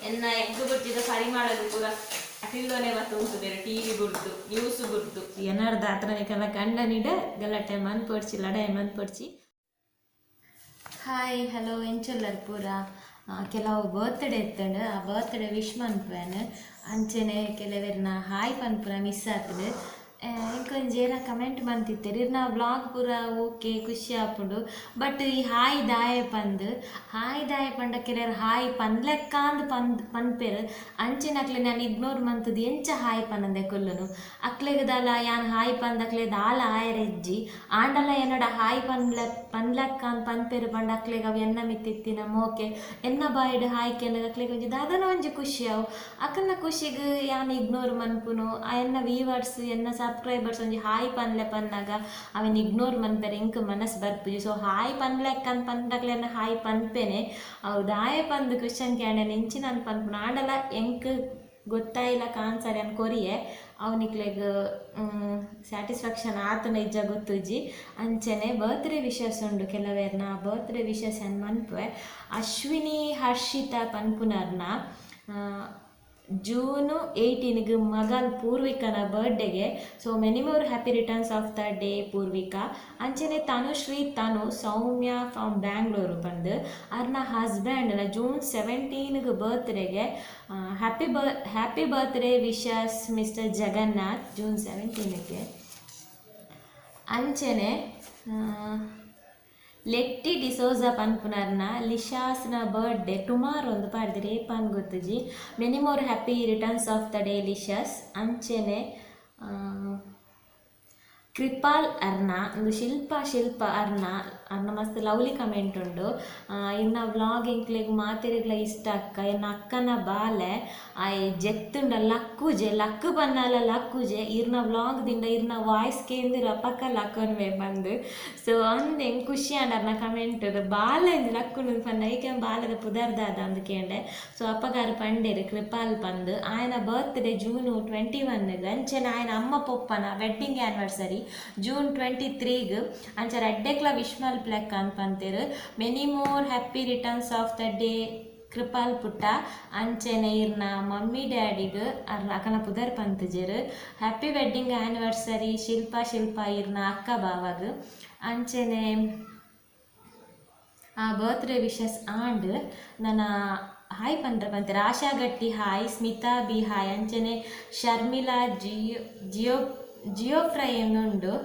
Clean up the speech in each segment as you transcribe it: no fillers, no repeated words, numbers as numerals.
ಎನ್ನ ಎಗ್ಗು ಬುರ್ಜಿದ ಸರಿ ಮಾಡೋದು ಪೂರ ಅಟಿಲ್ಲೋನೆ ಮತ್ತೆ ಉಂಟು ಬೇರೆ ಟಿವಿ ಬುರ್ದು ನ್ಯೂಸ್ ಬುರ್ದು ಏನಾರ್ದು ಆತನಿಗೆಲ್ಲ ಕಂಡನಿಡ ಗಲಾಟೆ ಮನ್ಪೊಡ್ಚಿ ಲಡಾಯಿ ಮನ್ಪೊಡ್ಚಿ. ಹಾಯ್ ಹಲೋ ಎಂಚೆಲ್ಲರು ಪೂರ ಕೆಲವು ಬರ್ತ್ಡೇ ಇತ್ತಂಡು ಆ ಬರ್ತ್ಡೇ ವಿಶ್ ಮನ್ಪೇನು ಅಂಚೆನೆ ಕೆಲವೆರ್ನ ಹಾಯ್ ಪನ್ಪುರ ಮಿಸ್ ಆಗ್ತದೆ. ಇಂಕೊಂಜೇನ ಕಮೆಂಟ್ ಬಂತಿತ್ತೇರಿ ನಾ ವ್ಲಾಗ್ ಪೂರ ಓಕೆ ಖುಷಿ ಆಪುಂಡು. ಬಟ್ ಈ ಹಾಯ್ ದಾಯ ಪಂಡ ಕೆಲವರು ಹಾಯ್ ಪನ್ಲೆಕ್ಕ ಅಂದ್ ಪನ್ಪೇರು ಅಂಚಿನ ಅಕ್ಲೆ ನಾನು ಇಗ್ನೋರ್ ಮಂತದ್ದು ಎಂಚ ಹಾಯ್ ಪನ್ನಂದೆ ಕೊಲ್ಲುನು ಅಕ್ಲೆಗದಲ್ಲ ಯಾನ್ ಹಾಯ್ ಪಂದಕ್ಲೆ ದಾಲ ಆಯರ ಇಜ್ಜಿ ಆಂಡಲ ಏನಡ ಹಾಯ್ ಪನ್ಲೆಕ್ಕ ಅಂದ್ ಪನ್ಪೇರು ಪಂಡ ಅಕ್ಲೆಗ ಅವು ಎನ್ನ ಮಿತ್ತಿತ್ತಿನ ಮೋಕೆ ಎನ್ನ ಬಾಯ್ಡ್ ಹಾಯ್ ಕೆನ್ನಗ ಅಕ್ಲೆಗೆ ಒಂಜಿ ದಾದನ ಒಂಜಿ ಖುಷಿ ಅವು ಅಕ್ಕನ ಖುಷಿಗೆ ಯಾನ್ ಇಗ್ನೋರ್ ಮನ್ಪುನು ಆ ಎನ್ನ ವ್ಯೂವರ್ಸ್ ಎನ್ನ ಸಬ್ಸ್ಕ್ರೈಬರ್ಸ್ ಒಂಜಿ ಹಾಯ್ ಪನ್ಲೆ ಪನ್ನಾಗ ಅವನ್ ಇಗ್ನೋರ್ ಮನ್ಪೇರೆ ಇಂಕ್ ಮನಸ್ಸು ಬರ್ಪುಜಿ. ಸೊ ಹಾಯ್ ಪನ್ಲೆಕ್ಕ ಅಂತ ಪಂಡಕ್ಲೆನ ಹಾಯ್ ಪನ್ಪೇನೆ ಅವು ದಾಯ ಪಂದು ಕ್ರಿಶ್ಚನ್ ಕ್ಯಾಂಡನ್ ಇಂಚಿ ನಾನು ಪನ್ಪುನ ಆಂಡಲ ಎಂಕ್ ಗೊತ್ತಾಯಿಲ್ಲ ಕಾನ್ಸರಿ ಅನ್ ಕೊರಿಯೆ ಅವನಿಕ್ಲೆಗ್ ಸ್ಯಾಟಿಸ್ಫ್ಯಾಕ್ಷನ್ ಆತನ ಇಜ್ಜ ಗೊತ್ತುಜ್ಜಿ ಅಂಚನೆ ಬರ್ತ್ಡೇ ವಿಶಸ್ ಉಂಡು ಕೆಲವೇರ್ನ ಬರ್ತ್ಡೇ ವಿಶಸ್ ಅನ್ ಮನ್ಪುವೆ. ಅಶ್ವಿನಿ ಹರ್ಷಿತಾ ಪನ್ಪುನರ್ನ ಜೂನ್ 18 ಮಗಲ್ ಪೂರ್ವಿಕನ ಬರ್ಡೇಗೆ. So many more happy returns of the day Purvika. ಅಂಚನೆ ತನುಶ್ರೀ ಸೌಮ್ಯ ಫ್ರಮ್ ಬ್ಯಾಂಗ್ಳೂರು ಬಂದು ಅವ್ರನ್ನ ಹಸ್ಬೆಂಡ್ನ ಜೂನ್ 17 ಬರ್ತ್ಡೇಗೆ happy birthday wishes mister Jagannath June 17ಗೆ. ಅಂಚನೆ ಲೆಟ್ಟಿ ಡಿಸೋಜ ಪನ್ಪುನರ್ನ ಲಿಶಾಸ್ನ ಬರ್ಡೇ ಟುಮಾರೋ ಒಂದು ಪಾಡ್ದು ರೇಪನ್ ಗೊತ್ತುಜಿ. Many more happy returns of the day Lishas. ಅಂಚನೆ ಕೃಪಾಲ್ ಅರ್ನ ಒಂದು ಶಿಲ್ಪ ಅರ್ನ ಮಸ್ತ್ ಲವ್ಲಿ ಕಮೆಂಟ್ ಉಂಡು. ಇನ್ನ ವ್ಲಾಗ್ ಇಂಕ್ಲೆಗ್ ಮಾತೆರೆಗ್ಲ ಇಷ್ಟ ಅಕ್ಕ ಎನ್ನ ಅಕ್ಕನ ಬಾಲೆ ಜೆತ್ತುಂಡ ಲಕ್ಕು ಬನ್ನಲ ಲಕ್ಕುಜೆ ಇರ್ನ ವ್ಲಾಗ್ದಿಂದ ಇರ್ನ ವಾಯ್ಸ್ ಕೇಂದ್ರ ಪಕ್ಕ ಲಕ್ಕನ್ವೇ ಬಂದು. ಸೊ ಅಂದ್ ಹೆಂಗೆ ಖುಷಿ ಅಂಡರ್ನ ಕಮೆಂಟ್ ಬಾಲ ಇಂದು ಲಕ್ಕುಂಡು ಪಂಡ ಏಕೆ ಬಾಲದ ಪುದರ್ದಾದ ಅಂದು ಕೇಂಡೆ. ಸೊ ಅಪ್ಪಗಾರು ಪಂಡೇರು ಕೃಪಾಲ್ ಬಂದು ಆಯನ ಬರ್ತ್ಡೇ ಜೂನ್ 21 ಅಂಚನೆ ಆಯನ ಅಮ್ಮ ಪೊಪ್ಪನ ವೆಡ್ಡಿಂಗ್ ಆ್ಯನಿವರ್ಸರಿ ಜೂನ್ 23 ಅಂಚೆ ಅಡ್ಡೆಕ್ಲ ವಿಶ್ಮಲ್ ಪ್ಲೆಕ್ ಅನ್ಪಂತೇರು. Many more happy returns of the day Kripal ಪುಟ್ಟ. ಅಂಚೆನೆ ಇರ್ನ ಮಮ್ಮಿ ಡ್ಯಾಡಿಗೆ ಅಕ್ಕನ ಪುದರ್ ಪಂತಜೇರು ಹ್ಯಾಪಿ ವೆಡ್ಡಿಂಗ್ ಆ್ಯನಿವರ್ಸರಿ ಶಿಲ್ಪ ಇರ್ನ ಅಕ್ಕ ಬಾವಾಗ. ಅಂಚೆನೆ ಆ ಬರ್ತ್ಡೇ ವಿಶಸ್ ಆಂಡ್ ನನ್ನ ಹಾಯ್ ಪಂತೀರ ಆಶಾ ಗಟ್ಟಿ ಹಾಯ್, ಸ್ಮಿತಾ ಬಿ ಹಾಯ್, ಅಂಚನೆ ಶರ್ಮಿಳಾ ಜಿಯೋ ಫ್ರೈ ಎನ್ನುಂಡು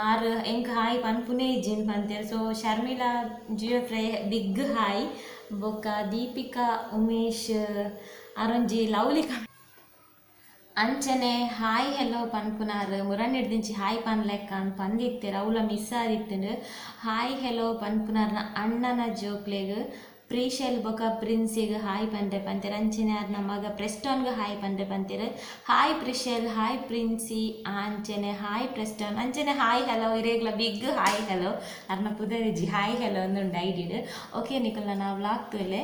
ಆರು ಎಂಕ್ ಹಾಯ್ ಪನ್ಪುನೇ ಇಜ್ಜಿನ್ ಪಂತೇರು. ಸೊ ಶರ್ಮಿಳಾ ಜಿಯೋ ಫ್ರೈ ಬಿಗ್ ಹಾಯ್. ಬೊಕ್ಕ ದೀಪಿಕಾ ಉಮೇಶ್ ಅರೊಂಜಿ ಲವ್ಲಿ ಅಂಚನೆ ಹಾಯ್ ಹೆಲೋ ಪನ್ಪುನಾರ್ ಮುರಣ್ಣಿಡ್ದಿಂಚಿ ಹಾಯ್ ಪನ್ಲೆಕ್ಕ ಅಂತ ಪಂದಿತ್ತೇರು ಅವಳ ಮಿಸ್ ಆದಿತ್ತಂಡು ಹಾಯ್ ಹೆಲೋ ಪನ್ಪುನಾರ್ನ ಅಣ್ಣನ ಜೋಕ್ಲೆಗ್ ಪ್ರೀಶೆಲ್ ಬೊಕ ಪ್ರಿನ್ಸಿಗೆ ಹಾಯ್ ಪಂತೇರು. ಅಂಚನೆ ಅವ್ರ ಮಗ ಪ್ರೆಸ್ಟಾನ್ಗೆ ಹಾಯ್ ಪಂತೇರು. ಹಾಯ್ ಪ್ರಿಶೆಲ್, ಹಾಯ್ ಪ್ರಿನ್ಸಿ, ಅಂಚನೆ ಹಾಯ್ ಪ್ರೆಸ್ಟಾನ್, ಅಂಚನೆ ಹಾಯ್ ಹೆಲೋ ಇರೇಗ್ಲ ಬಿಗ್ ಹಾಯ್ ಹೆಲೋ ಅವ್ರನ್ನ ಪುದರಿಜಿ ಹಾಯ್ ಹೆಲೋ ಒಂದು ಐಡಿಡ್. ಓಕೆ ನಿಕಲ್ನ ನಾವು ವ್ಲಾಗ್ ತೋಲೆ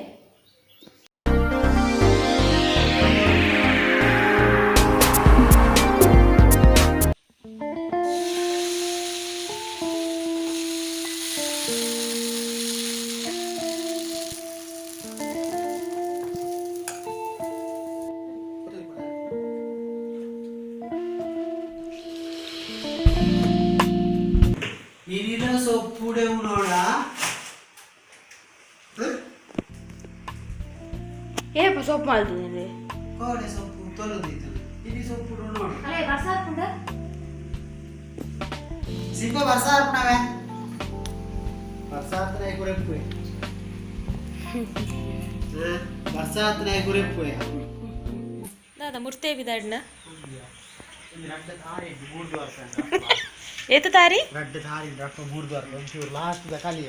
ಸೊಪ್ಪುಡೆ ಉಣೋಳ ಏಪ ಸೊಪ್ಪು ಮಾಡ್ತೀನಿ ಕೋಡೆ ಸೊಪ್ಪು ತೊಳೆದಿತ್ತು ಇಲ್ಲಿ ಸೊಪ್ಪು ಉಣೋಳ ಅಲ್ಲೇ ಬಸಾರ್ಪುಂಡ ಸಿಂಪ ಬಸಾರ್ಪುಣವೆ ಬಸಾರ್ಪುಣೆ ಕುರೆಪ್ಪುವೆ ಬಸಾರ್ಪುಣೆ ಕುರೆಪ್ಪುವೆ ದಾದಾ ಮುರ್ತೆ ಬಿದಾಡ್ನ ಏತ ತಾರಿ ರಡ್ಡೆ ತಾರಿ ರಕ್ಕ ಮೂರು ಬಾರ್ ಒಂಚೂರು ಲಾಸ್ಟ್ ದ ಖಾಲಿ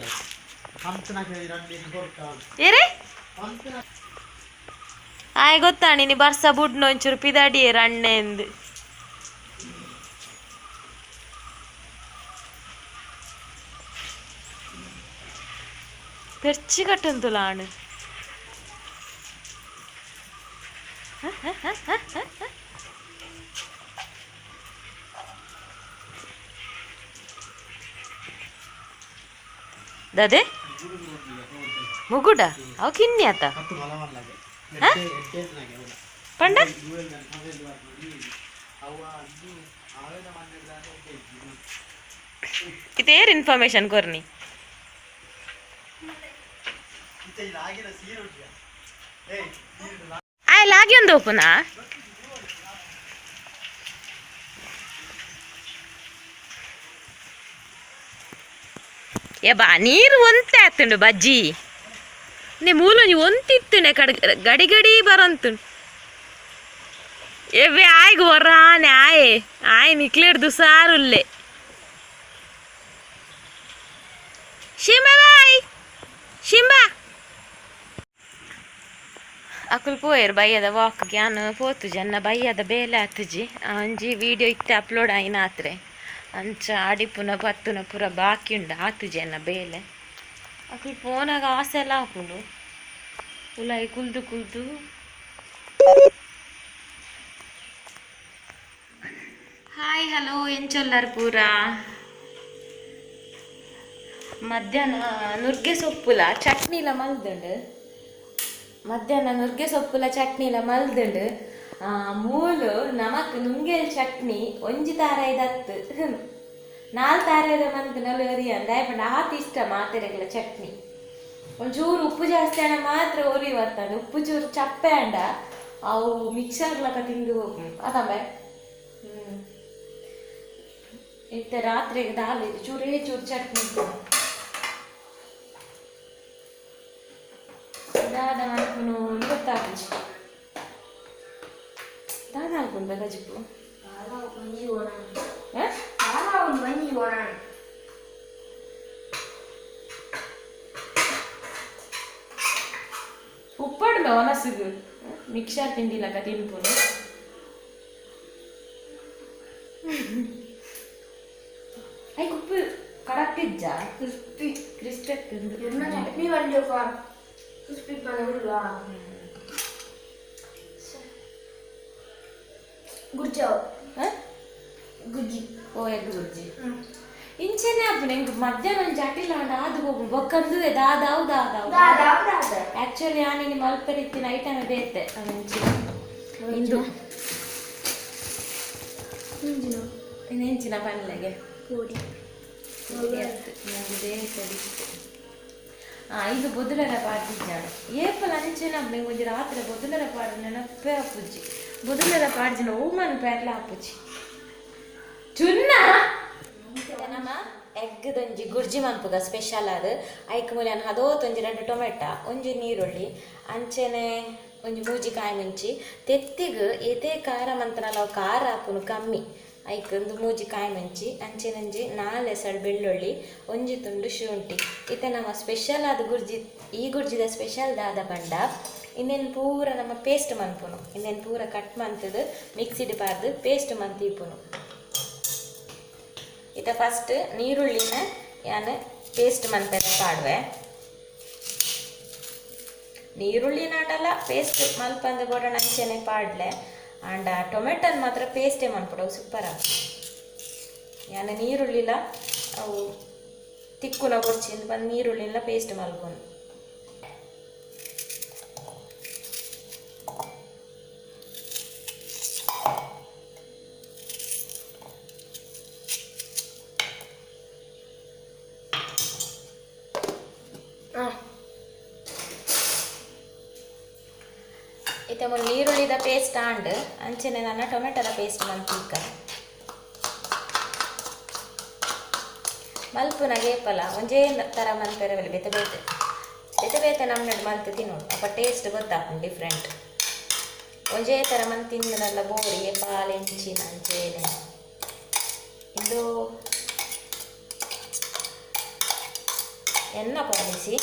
ಪಂಚನ ರಡ್ಡೆ ಕೊಡ್ತಾ ಏರೆ ಆಯ್ ಗೊತ್ತಾಣಿ ನೀ ಬರ್ಸ ಬುಡ್ನ ಒಂಚೂರು ಪಿದಾಡಿ ರಣ್ಣೆ ಎಂದು ಪೆರ್ಚಿ ಕಟ್ಟಂತುಲ ಆಣು ದದೆ ಮುಗುಡ ಅವು ಕಿನ್ನಿ ಆತ ಪಂಡ ಇದೇರ್ ಇನ್ಫಾರ್ಮೇಶನ್ ಕೊರ್ನಿ ಆಯ್ ಲಾಗಿ ಒಂದು ಓಪನ ಏ ಬಾ ನೀರು ಒಂತೆ ಆತುಂಡು ಬಜ್ಜಿ ನೇ ಮೂಲ ನೀವು ಒಂತಿತ್ತುನೆ ಗಡಿ ಗಡಿ ಬರಂತುಂಡು ಎವ್ವೆ ಆಯ್ಗು ಹೊರ್ರಾನೆ ಆಯ್ ನಿಕ್ಲೇಡ್ದು ಸಾರುಲ್ಲೆ ಶಿಂಬಾ ಬಾಯ್ ಶಿಂಬಾ ಅಕುಲ್ ಪೋಯರ್ ಬಯ್ಯದ ವಾಕ್ ಗ್ಯಾನ್ ಪೋತು ಜನ್ನ ಬಯ್ಯದ ಬೇಲೆ ಆತುಜಿ ಅಂಜಿ ವಿಡಿಯೋ ಇತ್ತೆ ಅಪ್ಲೋಡ್ ಆಯ್ನ ಆತ್ರೆ ಅಂಚ ಆಡಿಪುನ ಪತ್ತುನ ಪೂರ ಬಾಕಿ ಉಂಡು ಆತುಜಿ ಅನ್ನ ಬೇಲೆ ಅಕುಲ್ ಫೋನಾಗ ಆಸೆ ಎಲ್ಲ ಹಾಕೊಂಡು ಉಲಾಯಿ ಕುಲ್ದು ಕುಲ್ದು ಹಾಯ್ ಹಲೋ ಎಂಚೊಲ್ಲರ್ ಪೂರ ಮಧ್ಯಾಹ್ನ ನುರ್ಗೆ ಸೊಪ್ಪುಲ ಚಟ್ನಿಲ ಮಲ್ದುಂಡು ಮಧ್ಯಾಹ್ನ ನುರ್ಗೆ ಸೊಪ್ಪುಲ ಚಟ್ನಿಲ ಮಲ್ದುಂಡು ಮೂಲು ನಮಕ್ ನುಂಗೆಲ್ ಚಟ್ನಿ ಒಂಜಿ ತಾರ ಇದತ್ತು 4 ತಾರದ ಮಂತ್ ನಲುವರಿ ಅಂದ ಆಯ್ಪಂಡ ಆತ ಇಷ್ಟ ಮಾತೆರೆಗಳ ಚಟ್ನಿ ಒಂಚೂರು ಉಪ್ಪು ಜಾಸ್ತಿ ಆಡ ಮಾತ್ರ ಒರಿ ಬರ್ತದೆ ಉಪ್ಪು ಚೂರು ಚಪ್ಪೆ ಅಂಡ ಅವು ಮಿಕ್ಸರ್ಲಕ ತಿಂದು ಅದಮ್ಮ ಇತ್ತ ರಾತ್ರಿಗೆ ದಾಲ್ ಇದು ಚೂರೇ ಚೂರು ಚಟ್ನಿ ದಾದ ಮಲ್ಪುನು ಗೊತ್ತಾಗ್ತದೆ ದಾದ ಹಾಕೊಂಡು ಗಜಿಪು ಉಪ್ಪಡ್ಮೆ ಒನಸಿಗು ಮಿಕ್ಸರ್ ತಿಂಡಿಲಕ ತಿನ್ಪುನು ಐ ಉಪ್ಪು ಕರೆಕ್ಟ್ ಇಜ್ಜ ಕ್ರಿಸ್ಪಿ ಕ್ರಿಸ್ಪಿ ಚಟ್ನಿ ಬಂದು ಕ್ರಿಸ್ಪಿ ಪನ್ನಗುಲ್ಲ ಗುಜ್ಜಾವ್ ಗುಜ್ಜಿ ಓ ಎಗ್ ಗುಜ್ಜಿ ಇಂಚೆನೆ ಆಪುನ ಎಂಕ್ ಮಧ್ಯಾಹ್ನ ಒಂಜಿ ಅಟಿಲ ಉಂಡ ಆದು ಹೋಗು ಬೊಕ್ಕಂದು ದಾದಾವು ಆಕ್ಚುಲಿ ಆನಿನಿ ಮಲ್ಪೆರಿತ್ತಿನ ಐಟಮ್ ಬೇತೆ ಅಂಚಿ ಇಂದು ಇಂಚಿನ ಪನ್ಲೆಗೆ ಇದು ಬೊದುಲರ ಪಾಡ್ದಿದ್ದಾಳೆ ಏಪಲ್ ಅಂಚಿನ ಒಂಜಿ ರಾತ್ರಿ ಬೊದುಲರ ಪಾಡು ನೆನಪೇ ಆಪುಜ್ಜಿ ಬೊದುಲರ ಪಾಡ್ಜಿನ ಓಮನ್ ಪೇರ್ಲ ಆಪುಜಿ ಚುನ್ನ ನಮ್ಮ ಎಗ್ಗದೊಂಜಿ ಗುರ್ಜಿ ಮನ್ಪುಗ ಸ್ಪೆಷಲ್ ಅದು ಐಕ್ ಮೂಲೆನ ಹದೋತೊಂಜಿ 2 ಟೊಮೆಟೊ ಒಂಜಿ ನೀರುಳ್ಳಿ ಅಂಚೆನೆ ಒಂಜಿ ಮೂಜಿ ಕಾಯಿ ಮುಂಚಿ ತೆತ್ತಿಗ್ ಏತೆ ಖಾರ ಮಂತನಲ್ಲ ಖಾರ ಹಾಪುನು ಕಮ್ಮಿ ಐಕ್ ಒಂದು ಮೂಜಿ ಕಾಯಿ ಮುಂಚಿ ಅಂಚೆನಂಜಿ 4 ಎಸಳು ಬೆಳ್ಳುಳ್ಳಿ ಒಂಜಿ ತುಂಡು ಶುಂಠಿ ಇತ್ತೆ ನಮ್ಮ ಸ್ಪೆಷಲ್ ಆದ ಗುರ್ಜಿ ಈ ಗುರ್ಜಿದ ಸ್ಪೆಷಲ್ ದಾದ ಪಂಡ ಇನ್ನೇನು ಪೂರ ನಮ್ಮ ಪೇಸ್ಟ್ ಮನ್ಪುನು ಇನ್ನೇನು ಪೂರ ಕಟ್ ಮಂತದು ಮಿಕ್ಸಿಡ್ ಪಾರ್ದು ಪೇಸ್ಟ್ ಮಂತೀಪುನು ಇತ್ತ ಫಸ್ಟ್ ನೀರುಳ್ಳಿನ ಯಾನು ಪೇಸ್ಟ್ ಮಂತನೆ ಪಾಡುವೆ ನೀರುಳ್ಳಿ ನಾಡಲ್ಲ ಪೇಸ್ಟ್ ಮಲ್ಪಂದು ಬೋಡಣ ಅಂಚೆನೆ ಪಾಡ್ಲೆ ಆಂಡ ಟೊಮೆಟೊನ್ ಮಾತ್ರ ಪೇಸ್ಟೇ ಮನ್ಪಡವು ಸೂಪರ್ ಆಗ ಯಾನ ನೀರುಳ್ಳಿಲ ಅವು ತಿಕ್ಕುನ ಕೊರ್ಚಿಂದು ಬಂದು ನೀರುಳ್ಳಿನ ಪೇಸ್ಟ್ ಮಲ್ಕೊಂಡು ಇತ್ತೆ ಒಂದು ನೀರುಳ್ಳಿದ ಪೇಸ್ಟ್ ಆಂಡ್ ಅಂಚೆನೆ ನನ್ನ ಟೊಮೆಟೊದ ಪೇಸ್ಟ್ ಮಲ್ಪೀಕ ಮಲ್ಪುನ ಗೇಪಲ ಒಂಜೇ ಥರ ಮಲ್ಪೆರವಲ್ಲಿ ಬೆತೆ ಬೇತೆ ನಮ್ಮನೆಡು ಮಲ್ತು ತಿನ್ನೋಡು ಅಪ್ಪ ಟೇಸ್ಟ್ ಗೊತ್ತಾಗ್ತದೆ ಡಿಫ್ರೆಂಟ್ ಒಂಜೇ ಥರ ಮಲ್ತು ತಿನ್ನೋದಲ್ಲ ಬೋರಿ ಪಾಲು ಹೆಂಚಿನ ಅಂಚೇನೆ ಇದು ಎಣ್ಣೆ ಪಾಲಿಸಿ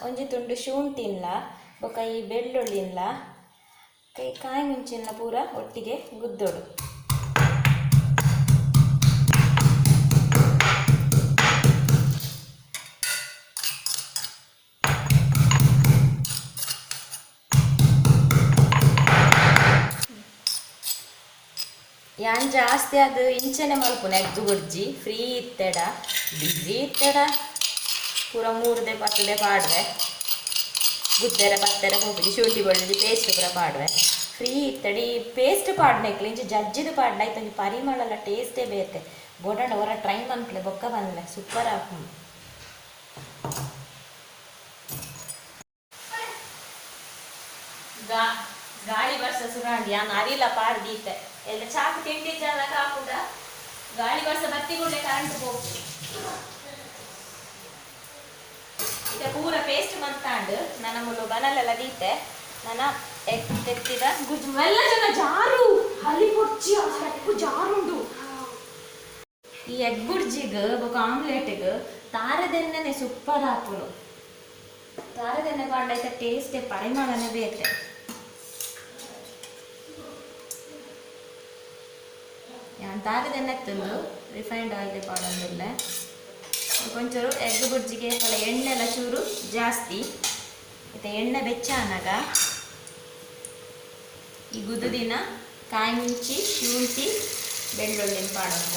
ಒಂಜಿ ತುಂಡು ಶುಂಠಿನ್ಲ ಬೊಕ ಈ ಬೆಳ್ಳುಳ್ಳಿನ್ಲ ಕಾಯಿ ಮುಂಚಿನ್ಲ ಪೂರ ಒಟ್ಟಿಗೆ ಗುದ್ದೋಡು. ಯಾನ್ ಜಾಸ್ತಿ ಅದು ಇಂಚನೆ ಮಲ್ಪುನ ಎಗ್ ಬುರ್ಜಿ ಫ್ರೀ ಇತ್ತೆಡ ಬಿಸಿ ಇತ್ತೆಡ ಪೂರ 3 10 ಪಾಡ್ವೆ ಗುದ್ದೆರೆ ಪತ್ತೆರೆ ಹೋಗಿ ಶುಂಠಿ ಬೆಳ್ಳುಳ್ಳಿ ಪೇಸ್ಟ್ ಪೂರ ಪಾಡ್ವೆ ಫ್ರೀ ಇತ್ತಡಿ ಪೇಸ್ಟ್ ಪಾಡ್ನೆಕ್ಲೆ ಇಂಚೆ ಜಜ್ಜಿದು ಪಾಡ್ನ ಆಯ್ತು ಪರಿಮಳ ಟೇಸ್ಟೇ ಬೇತೆ ಬೋಡಣ್ಣ ಹೊರ ಟ್ರೈ ಮನ್ಕ್ಲೆ ಬೊಕ್ಕ ಬಂದ್ಲೆ ಸೂಪರ್ ಆಪು. ಗಾಳಿ ಬರ್ಸ ಸುರಾಂಡಿ ಯಾನ್ ಅರಿಲ ಪಾಡ್ದೀತೆ ಎಲ್ಲ ಚಾಕು ತಿಂಡಿ ಜನ ಕಾಪುದ ಗಾಳಿ ಬರ್ಸ ಬತ್ತಿ ಕೂಡ ಕರೆಂಟ್ ಹೋಗ್ತು. ಈಗ ಪೂರ ಪೇಸ್ಟ್ ಮಂತಾಂಡು ನನ್ನ ಮುಳ್ಳು ಬನಲೆಲ್ಲ ದೀತೆ ನನ್ನ ಎತ್ತಿದ ಗುಜ್ಜು ಎಲ್ಲ ಜನ ಜಾರು ಹಲಿ ಬುರ್ಜಿ ಅಷ್ಟು ಜಾರುಂಡು. ಈ ಎಗ್ ಬುರ್ಜಿಗೆ ఒక ಆಮ್ಲೆಟ್ಗೆ ತಾರದೆಣ್ಣೆನೆ ಸೂಪರ್ ಹಾಕುನು. ತಾರದೆಣ್ಣೆ ಪಾಡ್ಲೈತೆ ಟೇಸ್ಟ್ ಪರಿಮಳನೆ ಬೇತೆ. ನಾನು ತಾರದೆಣ್ಣೆ ತಂದು ರಿಫೈಂಡ್ ಆಯಿಲ್ ಪಾಡೋದಿಲ್ಲ. ಕೊಂಚೂರು ಎಗ್ ಬುರ್ಜಿಗೆ ಎಣ್ಣೆ ಎಲ್ಲ ಚೂರು ಜಾಸ್ತಿ ಮತ್ತು ಎಣ್ಣೆ ಬೆಚ್ಚ ಅನ್ನಾಗ ಈ ಗುದ್ದಿನ ಕಾಯಿ ಮುಂಚಿ ಶುಂಠಿ ಬೆಳ್ಳುಳ್ಳಿನ ಪಾಡೋದ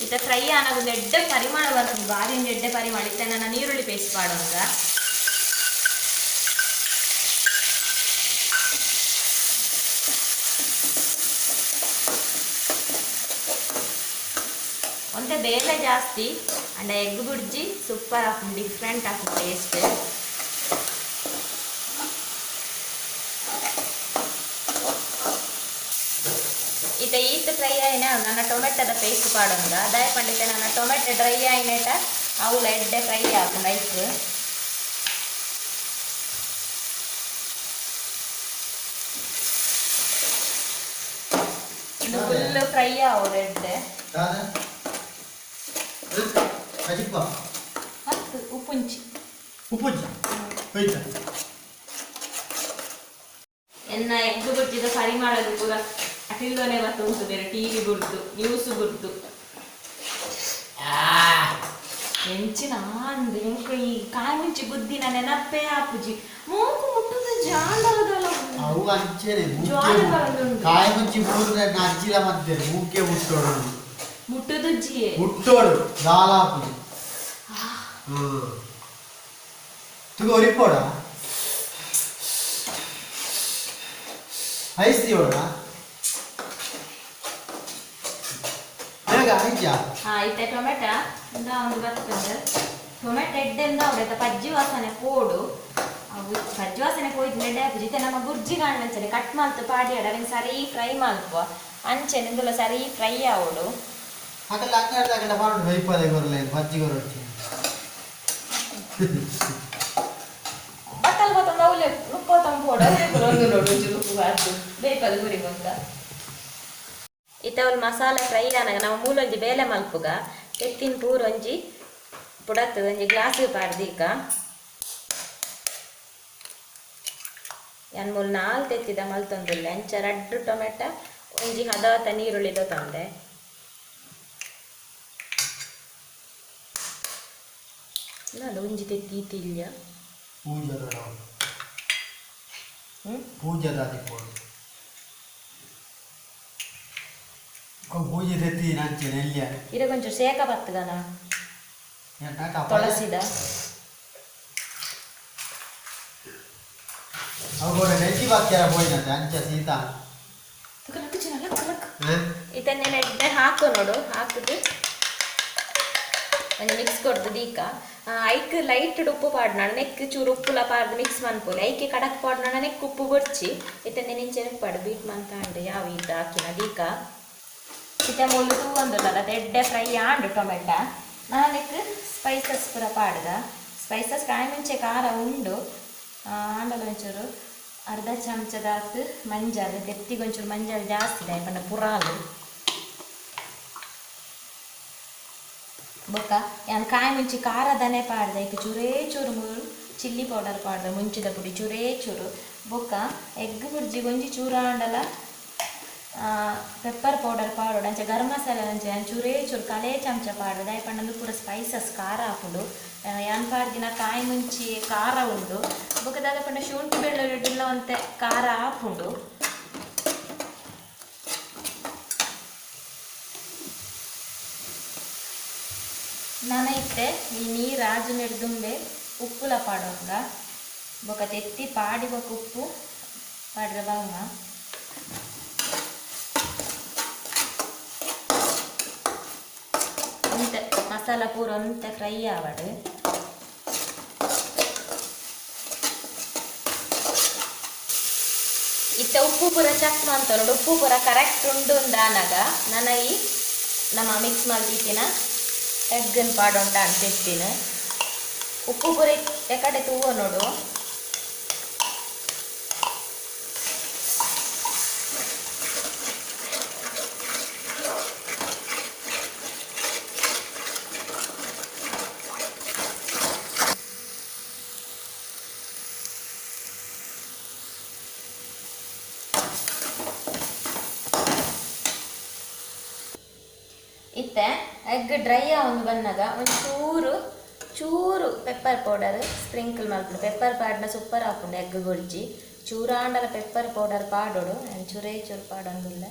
ಇತ್ತ ಫ್ರೈ ಆನಾಗ ಎಡ್ಡೆ ಪರಿಮಾಣ ಬರ್ತದೆ ಭಾರಿ ಎಡ್ಡೆ ಪರಿಮಾಣ ಇತ್ತ ನನ್ನ ನೀರುಳ್ಳಿ ಪೇಸ್ಟ್ ಮಾಡೋಂಗ ಒಂದೇ ಬೇಳೆ ಜಾಸ್ತಿ and egg bhurji super of different of taste. ಇತ್ತೆ ಈತ್ ಫ್ರೈ ಆಯ್ನ ನನ್ನ ಟೊಮೆಟೊದ ಪೇಸ್ಟ್ ಪಾಡೋಂಗ ಅದಾಯ ಪಂಡಿತ ನನ್ನ ಟೊಮೆಟೊ ಡ್ರೈ ಆಯ್ನೇಟ ಅವಳ ಎಡ್ಡೆ ಫ್ರೈ ಆಕು ಲೈಕ್ ಇದು ಫುಲ್ ಫ್ರೈ ಅವಳ ಎಡ್ಡೆ ಹತ್ತು ಉಪ್ಪುಂಚಿ ಎನ್ನ ಎಗ್ ಬುರ್ಜಿದ ಪರಿಮಾಣದ ಪೂರ ಅಟಿಲ್ಲೋನೆ ಬತ್ತು ಉಂಟು ಬೇರೆ ಟಿವಿ ಗುರ್ತು ನ್ಯೂಸ್ ಗುರ್ತು ಎಂಚಿನ ಅಂದು ಎಂಕ ಈ ಕಾಯಿ ಮುಂಚಿ ಗುದ್ದಿನ ನೆನಪೇ ಆಪುಜಿ ಮೂಕು ಮುಟ್ಟದ ಜಾಂಡಲದಲ್ಲ ಅವು ಅಂಚೆನೆ ಜ್ವಾಲಗಳನ್ನುಂಟು ಕಾಯಿ ಮುಂಚಿ ಮೂರು ಅಜ್ಜಿಲ ಮಧ್ಯೆ ಮೂಕೆ ಮುಟ್ಟೋಡು ಮುಟ್ಟುದುಜ್ಜಿಯೇ ಮುಟ್ಟೋಡು ದಾಲಾಪುಜಿ ತುಗ ಒರಿಪೋಡ ಐಸ್ ದಿಯೋಡ ಇತ್ತೆ ಟೊಮೆಟೊ ಇಂದ ಒಂದು ಬರ್ತದೆ ಟೊಮೆಟೊ ಎಡ್ಡೆಂದ ಅವಡೆತ ಪಜ್ಜಿ ವಾಸನೆ ಪೋಡು ಅವು ಪಜ್ಜಿ ವಾಸನೆ ಪೋಯ್ದು ನೆಡ್ಡೆ ಹಾಕುಜಿ ಇತ್ತೆ ನಮ್ಮ ಗುರ್ಜಿ ಕಾಣಂಚನೆ ಕಟ್ ಮಾಡ್ತು ಪಾಡಿ ಅಡವಿನ ಸರಿ ಫ್ರೈ ಮಾಡ್ಪ ಅಂಚೆನೆ ಇಂದುಲ ಸರಿ ಫ್ರೈ ಆವಡು ಅಕಲ್ಲ ಅಂಗಡದಾಗಡ ಮಾಡು ವೈಪದೆ ಗೊರಲೆ ಪಜ್ಜಿ ಗೊರೊಚ್ಚಿ ಬತ್ತಲ್ ಬತ್ತಂದ ಅವಲೆ ರುಪ್ಪತಂ ಪೋಡ ಒಂದು ನೋಡು ಉಪ್ಪು ಹಾಕು ಬೇಕದು ಗುರಿಗೊಂತ ಇತ್ತವಲ್ ಮಸಾಲೆ ಫ್ರೈ ಆನಾಗ ನಾವು ಮೂಲೊಂಜಿ ಬೇಲೆ ಮಲ್ಪುಗ ಎತ್ತಿನ ಪೂರೊಂಜಿ ಪುಡತ್ತದ ಒಂಜಿ ಗ್ಲಾಸಿಗೆ ಪಾಡ್ದೀಕ ಯಾನ್ ಮೂಲು 4 ತೆತ್ತಿದ ಮಲ್ತೊಂದುಲ್ಲೆ ಅಂಚ 2 ಟೊಮೆಟೊ ಒಂಜಿ ಹದವತ್ತ ನೀರುಳ್ಳಿದ ತಂದೆ ನಾನು ಒಂಜಿ ತೆತ್ತಿ ತಿಲ್ಯ ಪೂಜದ ಪೂಜೆ ತೆತ್ತಿ ನಂಚೆ ನೆಲ್ಯ ಇರ ಕೊಂಚ ಸೇಕ ಬತ್ತಗನ ತೊಳಸಿದ ಅವುಗಳ ನೆಚ್ಚಿ ಬಾಕ್ಯಾರ ಹೋಯ್ನಂತೆ ಅಂಚ ಸೀತಾ ಇದನ್ನೆಲ್ಲ ಎಡ್ಡೆ ಹಾಕು ನೋಡು ಹಾಕಿದ್ದು ಒಂದು ಮಿಕ್ಸ್ ಕೊಡ್ತದೆ ಈಗ ಐಕ್ ಲೈಟ್ ಉಪ್ಪು ಪಾಡ್ನಾಡು ನೆಕ್ ಚೂರು ಉಪ್ಪುಲ ಪಾಡ್ದು ಮಿಕ್ಸ್ ಮನ್ಪೋಲಿ ಐಕೆ ಕಡಕ್ ಪಾಡ್ನಾಡ ನೆಕ್ ಉಪ್ಪು ಗೊಡ್ಚಿ ಇತನ್ನೆ ನಿಂಚೆ ಪಾಡು ಬೀಟ್ ಮಂತಾಂಡು ಯಾವ ಇದು ಹಾಕಿನ ದೀಕ ಇತ ಮೂಲು ತೂವಂದುಲ್ಲ ಎಡ್ಡೆ ಫ್ರೈ ಆಂಡು ಟೊಮೆಟೊ ನಾನೆಕ್ ಸ್ಪೈಸಸ್ ಪೂರ ಪಾಡ್ದ ಸ್ಪೈಸಸ್ ಕಾಯಿ ಮುಂಚೆ ಖಾರ ಉಂಡು ಆಂಡಲ ಒಂಚೂರು ಅರ್ಧ ಚಮಚದಾತು ಮಂಜಾಲು ತೆತ್ತಿಗೊಂಚೂರು ಮಂಜಾಲು ಜಾಸ್ತಿ ಇದೆ ಪಂಡ ಪುರಾಲು ಬೊಕ್ಕ ಯಾನು ಕಾಯಿ ಮುಂಚೆ ಖಾರ ದನೆ ಪಾಡ್ದೆ ಈಗ ಚೂರೇ ಚೂರು ಚಿಲ್ಲಿ ಪೌಡರ್ ಪಾಡ್ದೆ ಮುಂಚಿದ ಪುಡಿ ಚೂರೇ ಚೂರು ಬೊಕ್ಕ ಎಗ್ ಬುರ್ಜಿ ಒಂಜಿ ಚೂರ ಆಂಡಲ ಪೆಪ್ಪರ್ ಪೌಡರ್ ಪಾಡೋಡು ಅಂಚೆ ಗರಂ ಮಸಾಲೆ ಅಂಚೆ ಚೂರೇ ಚೂರು ಕಲೆ ಚಮಚ ಪಾಡ್ದೆ ದಾಯಿ ಪಂಡಂದು ಪೂರ ಸ್ಪೈಸಸ್ ಖಾರ ಹಾಕುಡು ಯಾನ್ ಪಾಡ್ದಿನ ಕಾಯಿ ಮುಂಚಿ ಖಾರ ಉಂಡು ಬೊಕ್ಕ ದಾದ ಪಂಡ ಶುಂಠಿ ಬೆಳ್ಳುಳ್ಳಿಲ್ಲ ಒಂತೆ ಖಾರ ಹಾಕುಂಡು ನನೈತೆ ಈ ನೀರು ರಾಜು ನೆಡ್ದುಂಡೆ ಉಪ್ಪುಲ ಪಾಡೋಂಗ ಬೊಕ್ಕ ತೆತ್ತಿ ಪಾಡಿ ಬೊಕ್ಕ ಉಪ್ಪು ಪಾಡ್ರೆ ಬಂಗ ಒಂತೆ ಮಸಾಲ ಪೂರ ಒಂತೆ ಫ್ರೈ ಆವಡು ಇತ್ತೆ ಉಪ್ಪು ಪೂರ ಚೆಕ್ ಮಾಡ್ತಾನೋಡು ಉಪ್ಪು ಪೂರ ಕರೆಕ್ಟ್ ಉಂಡು ಅಂದಾಗ ನನ್ನ ಈ ನಮ್ಮ ಮಿಕ್ಸ್ ಮಾಡ್ತಿತ್ತಿನ ಎಗ್ಗನ್ ಪಾಡೋಂಟ ಅಂತಿರ್ತೀನಿ ಉಪ್ಪು ಪೂರ ಎಕಡೆ ತೂವ ನೋಡು ಇತ್ತೆ ಎಗ್ ಡ್ರೈ ಆಗಿ ಬಂದಾಗ ಒಂದು ಚೂರು ಪೆಪ್ಪರ್ ಪೌಡರ್ ಸ್ಪ್ರಿಂಕಲ್ ಮಾಡ್ಕೊಂಡು ಪೆಪ್ಪರ್ ಪಾಡ್ನ ಸೂಪರ್ ಹಾಕೊಂಡು ಎಗ್ ಗೊಜ್ಜಿ ಚೂರಾಂಡಲ ಪೆಪ್ಪರ್ ಪೌಡರ್ ಪಾಡೋಡು ಚೂರೇ ಚೂರು ಪಾಡೋದಿಲ್ಲ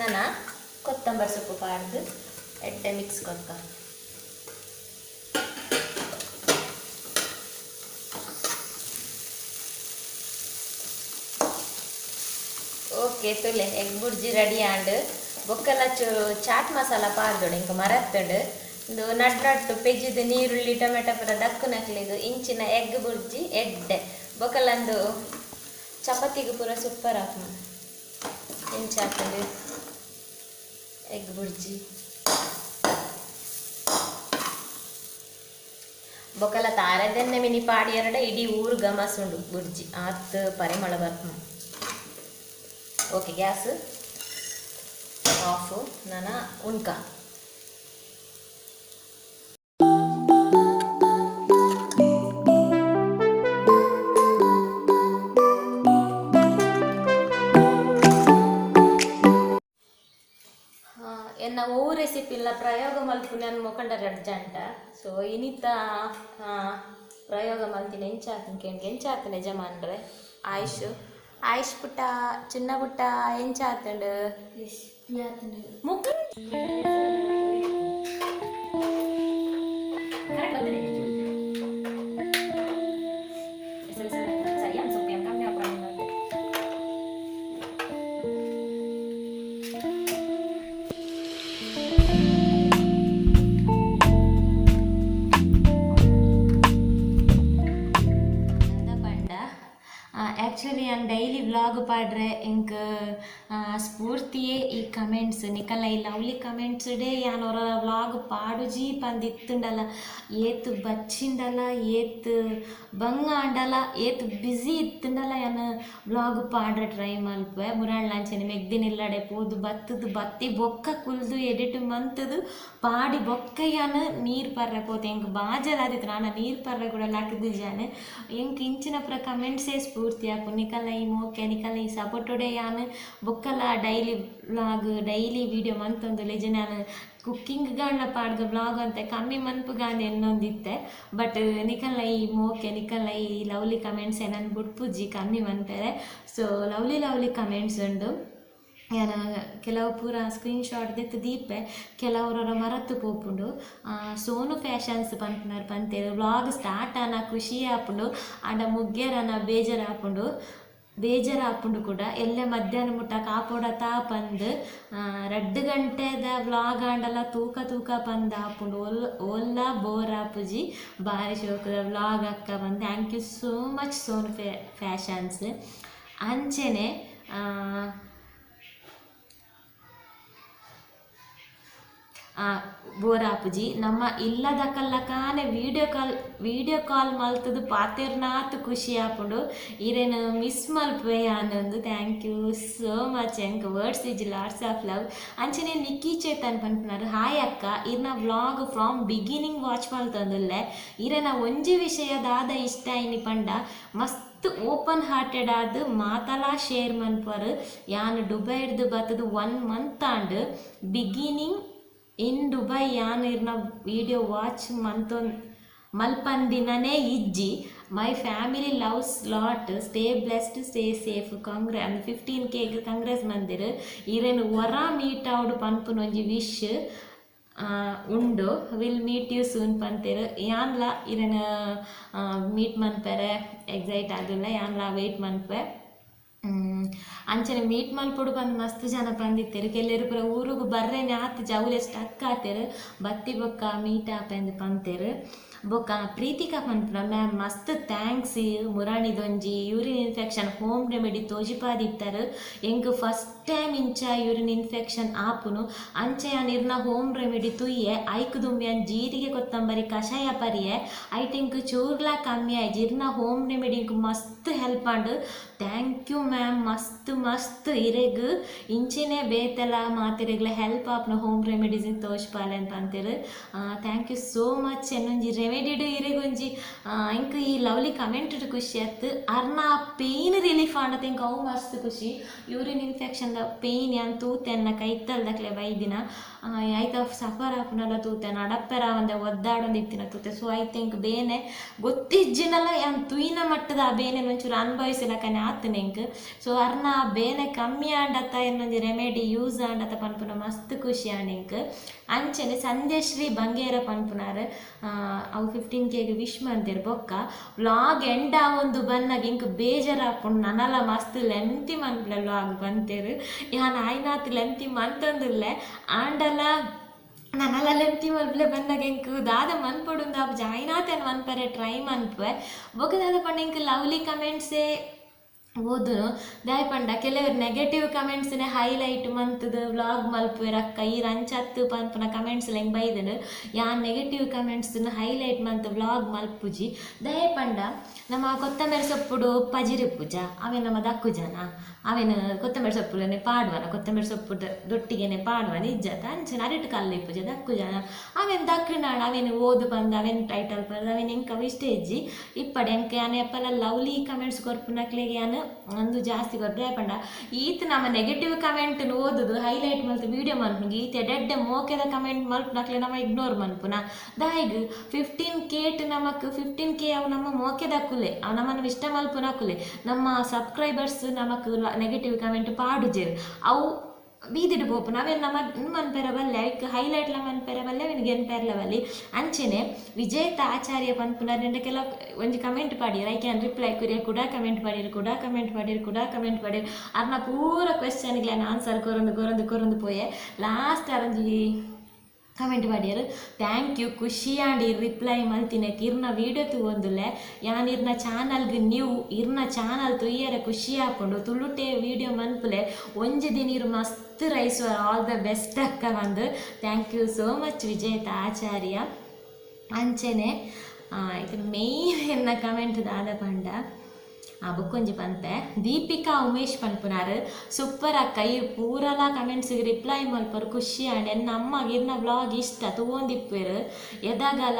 ನಾನು ಕೊತ್ತಂಬರಿ ಸೊಪ್ಪು ಪಾಡ್ದು ಎಡ್ಡೆ ಮಿಕ್ಸ್ ಕೊಕ್ಕ ಓಕೆ ತುಲೆ ಎಗ್ ಬುರ್ಜಿ ರೆಡಿ ಆಂಡ್ ಬೊಕ್ಕಲ ಚಾಟ್ ಮಸಾಲ ಪಾರ್ದೋಡು ಇಂಕ ಮರತ್ತಡು ಇದು ನಡ್ನಟ್ಟು ಪೆಜ್ಜಿದ ನೀರುಳ್ಳಿ ಟೊಮೆಟೊ ಪೂರ ದಕ್ಕು ನಕ್ಲಿದು ಇಂಚಿನ ಎಗ್ ಬುರ್ಜಿ ಎಡ್ಡೆ ಬೊಕ್ಕಲಂದು ಚಪಾತಿಗೆ ಪೂರ ಸೂಪರ್ ಹಾಕು ಇಂಚಾಕಂಡು ಎಗ್ ಬುರ್ಜಿ ಬೊಕ್ಕಲ ತಾರದೆನ್ನೆ ಮಿನಿ ಪಾಡಿ ಎರಡ ಇಡೀ ಊರು ಗಮಸುಂಡು ಬುರ್ಜಿ ಆತ್ ಪರಿಮಳ ಬರ್ತ ಓಕೆ ಗ್ಯಾಸ್ ಆಫ್ ನಾನು ಉಣ್ಕ ಎನ್ನ ಓ ರೆಸಿಪಿ ಇಲ್ಲ ಪ್ರಯೋಗ ಮಲ್ಪು ನಾನು ಮೊಕೊಂಡರೆ ಅರ್ಜೆಂಟ ಸೊ ಇನಿತ ಪ್ರಯೋಗ ಮಲ್ತೀನಿ ಎಂಚಾತೀನಿ ಕೇಳಿ ಎಂಚಾತೀನಿ ಯಜಮಾನ್ರೆ ಆಯುಷ್ ಪುಟ್ಟ ಚಿನ್ನ ಪುಟ್ಟ ಎಂಚಾತಂಡು ಮುಖ ಆ್ಯಕ್ಚುಲಿ ನಾನು ಡೈಲಿ ವ್ಲಾಗ್ ಪಾಡ್ರೆ ಇಂಕ ಸ್ಫೂರ್ತಿಯೇ ಈ ಕಮೆಂಟ್ಸ್ ನಿಕಲ್ಲ ಈ ಲವ್ಲಿ ಕಮೆಂಟ್ಸ್ ಡೇ ಯಾನವರ ವ್ಲಾಗ್ ಪಾಡುಜಿ ಪಂದಿತ್ತುಂಡಲ್ಲ ಏತ್ ಬಚ್ಚಿಂಡಲ್ಲ ಏತ್ ಬಂಗ ಆಂಡಲ್ಲ ಏತ್ ಬ್ಯುಸಿ ಇತ್ತುಂಡಲ್ಲ ಯಾನು ವ್ಲಾಗ್ ಪಾಡ್ರೆ ಟ್ರೈ ಮಲ್ಪೆ ಬುರಾಳ್ ಲಾಂಚನೆ ಮೆಗ್ದಿನಿಲ್ಲಡೆ ಪೋದು ಬತ್ತಿ ಬೊಕ್ಕ ಕುಲ್ದು ಎಡಿಟ್ ಮಂತದು ಪಾಡಿ ಬೊಕ್ಕ ಯಾನು ನೀರು ಪರ್ರೆ ಪೋತೆ ಇಂಕ ಬಾಜಲಾದಿತ್ತು ನಾನು ನೀರು ಪರ್ರೆ ಕೂಡ ಲಾಕಿದ್ದು ಜಾನೆ ಇಂಕ ಇಂಚಿನ ಪ್ರ ಕಮೆಂಟ್ಸೇ ಸ್ಫೂರ್ತಿ ಆಪು ನಿಕಲ್ಲ ಈ ಮೋಕೆ ನಿಕಲ್ಲ ಈ ಸಪೋರ್ಟುಡೆ ಯಾನು ಬೊಕ್ಕಲ್ಲ ಡೈಲಿ ವ್ಲಾಗ್ ಡೈಲಿ ವೀಡಿಯೋ ಮಂತೊಂದು ಲೆಜ ನಾನು ಕುಕ್ಕಿಂಗ್ಗಳನ್ನ ಪಾಡ್ದು ವ್ಲಾಗ್ ಅಂತ ಕಮ್ಮಿ ಮನ್ಪುಗಾಂದೆ ಎನ್ನೊಂದಿತ್ತೆ ಬಟ್ ನಿಕಲ್ಲ ಈ ಮೋಕೆ ನಿಕಲ್ಲ ಈ ಲವ್ಲಿ ಕಮೆಂಟ್ಸ್ ನನ್ನ ಬುಟ್ಪುಜ್ಜಿ ಕಮ್ಮಿ ಮನ್ಪೆರೆ ಸೊ ಲವ್ಲಿ ಕಮೆಂಟ್ಸ್ ಉಂಡು ಯಾನ ಕೆಲವು ಪೂರ ಸ್ಕ್ರೀನ್ಶಾಟ್ ದೆತ್ತು ದೀಪೆ ಕೆಲವರ ಮರತ್ತು ಪೋಪುಂಡು ಸೋನು ಫ್ಯಾಷನ್ಸ್ ಪಂಪುನರು ಪಂತೇರು ವ್ಲಾಗ್ ಸ್ಟಾರ್ಟ್ ಆನ ಖುಷಿ ಆಪುಂಡು ಆಂಡ ಮುಗ್ಗೇರನ ಬೇಜಾರಾಪುಂಡು ಕೂಡ ಎಲ್ಲ ಮಧ್ಯಾಹ್ನ ಮುಟ್ಟ ಕಾಪೋಡತಾ ಪಂದು 2 ಗಂಟೆದ ವ್ಲಾಗ್ ಆಂಡಲ ತೂಕ ಪಂದು ಆಪುಂಡು ಒಲ್ಲ ಬೋರ್ ಆಪುಜಿ ಬಾರಿ ಶೋಕದ ವ್ಲಾಗ್ ಅಕ್ಕ ಬಂದು thank you so much Sonu fashions ಅಂಚೆನೆ ಬೋರಾಪುಜಿ ನಮ್ಮ ಇಲ್ಲದಕ್ಕಲ್ಲಕಾನೆ ವಿಡಿಯೋ ಕಾಲ್ ಮಲ್ತದು ಪಾತೆರ್ನಾತ್ ಖುಷಿ ಆಪುಂಡು ಇರೇನು ಮಿಸ್ ಮಲ್ಪುವೆ ಅನ್ನೊಂದು ಥ್ಯಾಂಕ್ ಯು ಸೋ ಮಚ್ ಎಂಕ್ words is lots of love ಅಂಚನೆ ನಿಕ್ಕಿ ಚೇತನ್ ಪನ್ಪುನಾರು ಹಾಯ್ ಅಕ್ಕ ಇರ್ನ ವ್ಲಾಗ್ ಫ್ರಾಮ್ ಬಿಗಿನಿಂಗ್ ವಾಚ್ ಮಲ್ತಂದುಲ್ಲೆ ಇರೇನ ಒಂಜಿ ವಿಷಯದಾದ ಇಷ್ಟ ಇನಿ ಪಂಡ ಮಸ್ತ್ ಓಪನ್ ಹಾರ್ಟೆಡ್ ಆದ್ ಮಾತಲ ಶೇರ್ ಮನ್ಪರು ಯಾನ್ ದುಬೈಡ್ದು ಬತ್ತದು 1 month and beginning in Dubai ಯಾನ್ ಇರ್ನ ವಿಡಿಯೋ ವಾಚ್ ಮಲ್ಪಂದಿನನೇ ಇಜ್ಜಿ my family loves lot stay blessed stay safe 15K ಕಾಂಗ್ರೆಸ್ ಮಂದಿರ್ ಇರೇನು ವರ ಮೀಟ್ ಆವಡು ಪನ್ಪುನ ಒಂಜಿ ವಿಶ್ ಉಂಡು ವಿಲ್ ಮೀಟ್ ಯು ಸೂನ್ ಪಂತೇರು ಯಾನ್ಲ ಇರೇನು ಮೀಟ್ ಮನ್ಪೆರೆ ಎಕ್ಸೈಟ್ ಆದಿಲ್ಲ ಯಾನ್ಲ ವೆಯ್ಟ್ ಮನ್ಪೆ ಅಂಚನೆ ಮೀಟ್ ಮಲ್ಪೊಡು ಬಂದು ಮಸ್ತ್ ಜನ ಬಂದಿತ್ತೇರು ಕೆಲವರು ಪೂರ ಊರಿಗೆ ಬರ್ರೇನೆ ಆತು ಜೌಲೆ ಸ್ಟಕ್ ಆತೇರು ಬತ್ತಿ ಬೊಕ್ಕ ಮೀಟ್ ಆಪೆಂದು ಪಂತೇರು ಬೊಕ್ಕ ಪ್ರೀತಿಕಾ ಪನ್ಪುನ ಮ್ಯಾಮ್ ಮಸ್ತ್ ಥ್ಯಾಂಕ್ಸ್ ಮುರಾಣಿದೊಂಜಿ ಯೂರಿನ್ ಇನ್ಫೆಕ್ಷನ್ ಹೋಮ್ ರೆಮಿಡಿ ತೋಜಿಪಾದಿತ್ತಾರೆ ಎಂಕ್ ಫಸ್ಟ್ ಟೈಮ್ ಇಂಚ ಯೂರಿನ್ ಇನ್ಫೆಕ್ಷನ್ ಆಪುನು ಅಂಚೆ ನಿರ್ನ ಹೋಮ್ ರೆಮಿಡಿ ತುಯ್ಯೆ ಐಕ್ ದುಂಬಿಯನ್ ಜೀರಿಗೆ ಕೊತ್ತಂಬರಿ ಕಷಾಯ ಪರಿಯೆ ಐಟಿಂಕ್ ಚೂರ್ಲಾ ಕಮ್ಮಿ ಆಯ್ತು ಇರ್ನ ಹೋಮ್ ರೆಮಿಡಿಂಕ್ ಮಸ್ತ್ ಹೆಲ್ಪ್ ಆಂಡು ಥ್ಯಾಂಕ್ ಯು ಮ್ಯಾಮ್ ಮಸ್ತ್ ಇರೆಗ್ ಇಂಚಿನೇ ಬೇತೆಲ್ಲ ಮಾತೆರೆಗ್ಲ ಹೆಲ್ಪ್ ಆಪ್ನ ಹೋಮ್ ರೆಮಿಡೀಸ್ ತೋಜ್ಪಾಲೆ ಅಂತ ಅಂತೇಳಿ ಥ್ಯಾಂಕ್ ಯು ಸೋ ಮಚ್ ಎನ್ನೊಂಜಿ ರೆಮಿಡಿಡು ಇರೆಗೊಂಜಿ ಇಂಕ್ ಈ ಲವ್ಲಿ ಕಮೆಂಟ್ ಖುಷಿ ಆಯ್ತು ಅರ್ನ ಪೇಯ್ನ್ ರಿಲೀಫ್ ಆಂಡತ್ತೆ ಇಂಕ ಅವು ಮಸ್ತ್ ಖುಷಿ ಯೂರಿನ್ ಇನ್ಫೆಕ್ಷನ್ ಪೇಯ್ನ್ ಯಾನ್ ತೂತೆನ್ನ ಕೈತಲ್ದಕ್ಲೆ ಬೈದಿನ ಐತ ಸಫರ್ ಆಪುನಲ್ಲ ತೂತೆನ ಅಡಪ್ಪೆರ ಒಂದೆ ಒದ್ದಾಡೊಂದು ಇತ್ತಿನ ತೂತೆ ಸೊ ಐ ಥಿಂಕ್ ಬೇನೆ ಗೊತ್ತಿಜ್ಜಿನಲ್ಲ ಯಾನ್ ತುಯಿನ ಮಟ್ಟದ ಆ ಬೇನೆ ಒಂಚೂರು ಅನುಭವಿಸಿಲಕನೆ ಆತನ ಇಂಕ್ ಸೊ ಅರ್ನ ಬೇನೆ ಕಮ್ಮಿ ಆಂಡತ್ತ ಇನ್ನೊಂದು ರೆಮಿಡಿ ಯೂಸ್ ಆಂಡತ್ತ ಪನ್ಪುನ ಮಸ್ತ್ ಖುಷಿ ಆಂಡಿಂಕ್ ಅಂಚನೆ ಸಂಧ್ಯಶ್ರೀ ಬಂಗೇರ ಪನ್ಪುನಾರ್ ಅವು 15K ವಿಶ್ ಮಂತಿರ್ ಬೊಕ್ಕ ವ್ಲಾಗ್ ಎಂಡ್ ಆವೊಂದು ಬನ್ನಾಗ ಇಂಕ್ ಬೇಜಾರಾಪುಂಡು ನನಲ ಮಸ್ತ್ ಲೆಂತಿ ಮನ್ಪುಲೆ ವ್ಲಾಗ್ ಬಂತೇರು ಯಾನ್ ಆಯ್ನಾತ್ ಲೆಂತಿ ಮಂತಂದುಲ್ಲೆ ಆಂಡಲ ನನ್ನಲ್ಲ ಲೆಂತಿ ಮಲ್ಪಲೆ ಬಂದಾಗ ಇಂಕ್ ದಾದ ಮನ್ಪೊಡುಂದು ಅವು ಜಾಯ್ನಾತೇನು ಮನ್ಪರೆ ಟ್ರೈ ಮನ್ಪೆ ಬೊಕ್ಕ ದಾದ ಪಂಡ ಇಂಕ್ ಲವ್ಲಿ ಕಮೆಂಟ್ಸೇ ಓದುನು ದಾಯ್ ಪಂಡ ಕೆಲವರು ನೆಗೆಟಿವ್ ಕಮೆಂಟ್ಸ್ನೇ ಹೈಲೈಟ್ ಮಂತದ ವ್ಲಾಗ್ ಮಲ್ಪುವೆರ್ ಅಕ್ಕ ಈ ರಂಚತ್ತು ಪನ್ಪುನ ಕಮೆಂಟ್ಸ್ ಹೆಂಗೆ ಬೈದನು ಯಾನ್ ನೆಗೆಟಿವ್ ಕಮೆಂಟ್ಸ್ನ ಹೈಲೈಟ್ ಮಂತ್ ವ್ಲಾಗ್ ಮಲ್ಪುಜಿ ದಯ ಪಂಡ ನಮ್ಮ ಕೊತ್ತಂಬರಿ ಸೊಪ್ಪುಡು ಪಜಿರು ಪೂಜ ಅವೇ ನಮ್ಮ ದಕ್ಕು ಜನ ಅವೇನು ಕೊತ್ತಂಬರಿ ಸೊಪ್ಪುಲನೆ ಪಾಡುವನ ಕೊತ್ತಂಬರಿ ಸೊಪ್ಪು ದೊಟ್ಟಿಗೆನೆ ಪಾಡುವನ ಇಜ್ಜತ ಅಂಚನೆ ಅರಿಟ್ಟು ಕಲ್ಲೆ ಪೂಜೆ ದಕ್ಕು ಜನ ಅವೇನು ದಕ್ಕನಾಡ ಅವೇನು ಓದು ಬಂದು ಅವೇನು ಟೈಟಲ್ ಬರ್ದು ಅವೇನು ಎಂಕ ಇಷ್ಟೇ ಇಜ್ಜಿ ಇಪ್ಪಡೆ ಎಂಕ ಯಾನು ಎಪ್ಪಲ ಲವ್ಲಿ ಕಮೆಂಟ್ಸ್ ಕೊರ್ಪುನಕ್ಲೆಗೆ ಯಾನು ಒಂದು ಜಾಸ್ತಿ ಕೊಟ್ಟರೆ ಪಂಡ ಈತ ನಮ್ಮ ನೆಗೆಟಿವ್ ಕಮೆಂಟ್ ಓದುದು ಹೈಲೈಟ್ ಮಲ್ತು ವೀಡಿಯೋ ಮಲ್ಪುಂಗೆ ಈತ ಎಡ್ಡೆ ಮೋಕೆದ ಕಮೆಂಟ್ ಮಲ್ಪುನಕ್ಲೆ ನಮ್ಮ ಇಗ್ನೋರ್ ಮಲ್ಪುನ ದಾಯಿಗ್ 15K ನಮಕ್ 15K ಅವು ನಮ್ಮ ಮೋಕೆದಕ್ಕುಲೆ ಅವು ನಮ್ಮನ್ನು ಇಷ್ಟ ಮಲ್ಪುನಕ್ಕುಲೆ ನಮ್ಮ ಸಬ್ಸ್ಕ್ರೈಬರ್ಸ್ ನಮಕ್ ನೆಗೆಟಿವ್ ಕಮೆಂಟ್ ಪಾಡುಜೇರು ಅವು ಬೀದಿಡು ಪೋಪುನ ಅವೇನು ನಮ್ಮ ಮನ್ಪೆರ ಬಲ್ಲೆ ಅವಕ್ಕೆ ಹೈಲೈಟ್ಲ ಮನ್ಪೆರ ಬಲ್ಲೆ ಅವನಿಗೆ ಎನ್ಪೆರ್ಲ ಬಲ್ಲಿ ಅಂಚೆನೆ ವಿಜೇತ ಆಚಾರ್ಯ ಪನ್ಪುನರ್ ಕೆಲ ಒಂಜಿ ಕಮೆಂಟ್ ಪಾಡಿರು ಐ ಕ್ಯಾನ್ ರಿಪ್ಲೈ ಕುರಿಯ ಕೂಡ ಕಮೆಂಟ್ ಪಾಡಿರು ಅರ್ನ ಪೂರ ಕ್ವೆಶ್ಚನ್ಗೆ ಆನ್ಸರ್ ಕೊರೊಂದು ಪೋಯೆ ಲಾಸ್ಟ್ ಅರಂಜಿ ಕಮೆಂಟ್ ಮಾಡ್ಯಾರು ಥ್ಯಾಂಕ್ ಯು ಖುಷಿ ಆಂಡಿ ರಿಪ್ಲೈ ಮಲ್ತಿನ ಇರ್ನ ವೀಡಿಯೋ ತಗೊಂದುಲ್ಲೆ ಯಾನ್ ಇರ್ನ ಚಾನಲ್ಗೆ ನೀವು ಇರ್ನ ಚಾನಲ್ ತುಯ್ಯರ ಖುಷಿ ಹಾಕೊಂಡು ತುಳುಟೆ ವೀಡಿಯೋ ಮನ್ಪುಲೆ ಒಂಜಿ ದಿನ ಇರು ಮಸ್ತ್ ರೈಸ್ ಆಲ್ ದ ಬೆಸ್ಟ್ ಅಕ್ಕ ಬಂದು ಥ್ಯಾಂಕ್ ಯು ಸೋ ಮಚ್ ವಿಜೇತ ಆಚಾರ್ಯ ಅಂಚೆನೆ ಇದು ಮೇಯ್ನ್ ಎನ್ನ ಕಮೆಂಟ್ ದಾದ ಪಂಡ ಬುಕ್ಕೊಂಜಿ ಪಂತೆ ದೀಪಿಕಾ ಉಮೇಶ್ ಪನ್ಪುನಾರ್ ಸೂಪರ್ ಅಕ್ಕ ಈ ಪೂರಲ ಕಮೆಂಟ್ಸಿಗೆ ರಿಪ್ಲೈ ಮಲ್ಪರು ಖುಷಿ ಆಂಡ್ ಎನ್ನ ಅಮ್ಮಗಿರ್ನ ವ್ಲಾಗ್ ಇಷ್ಟ ತಗೊಂದಿಪ್ಪೇರು ಎದಾಗಲ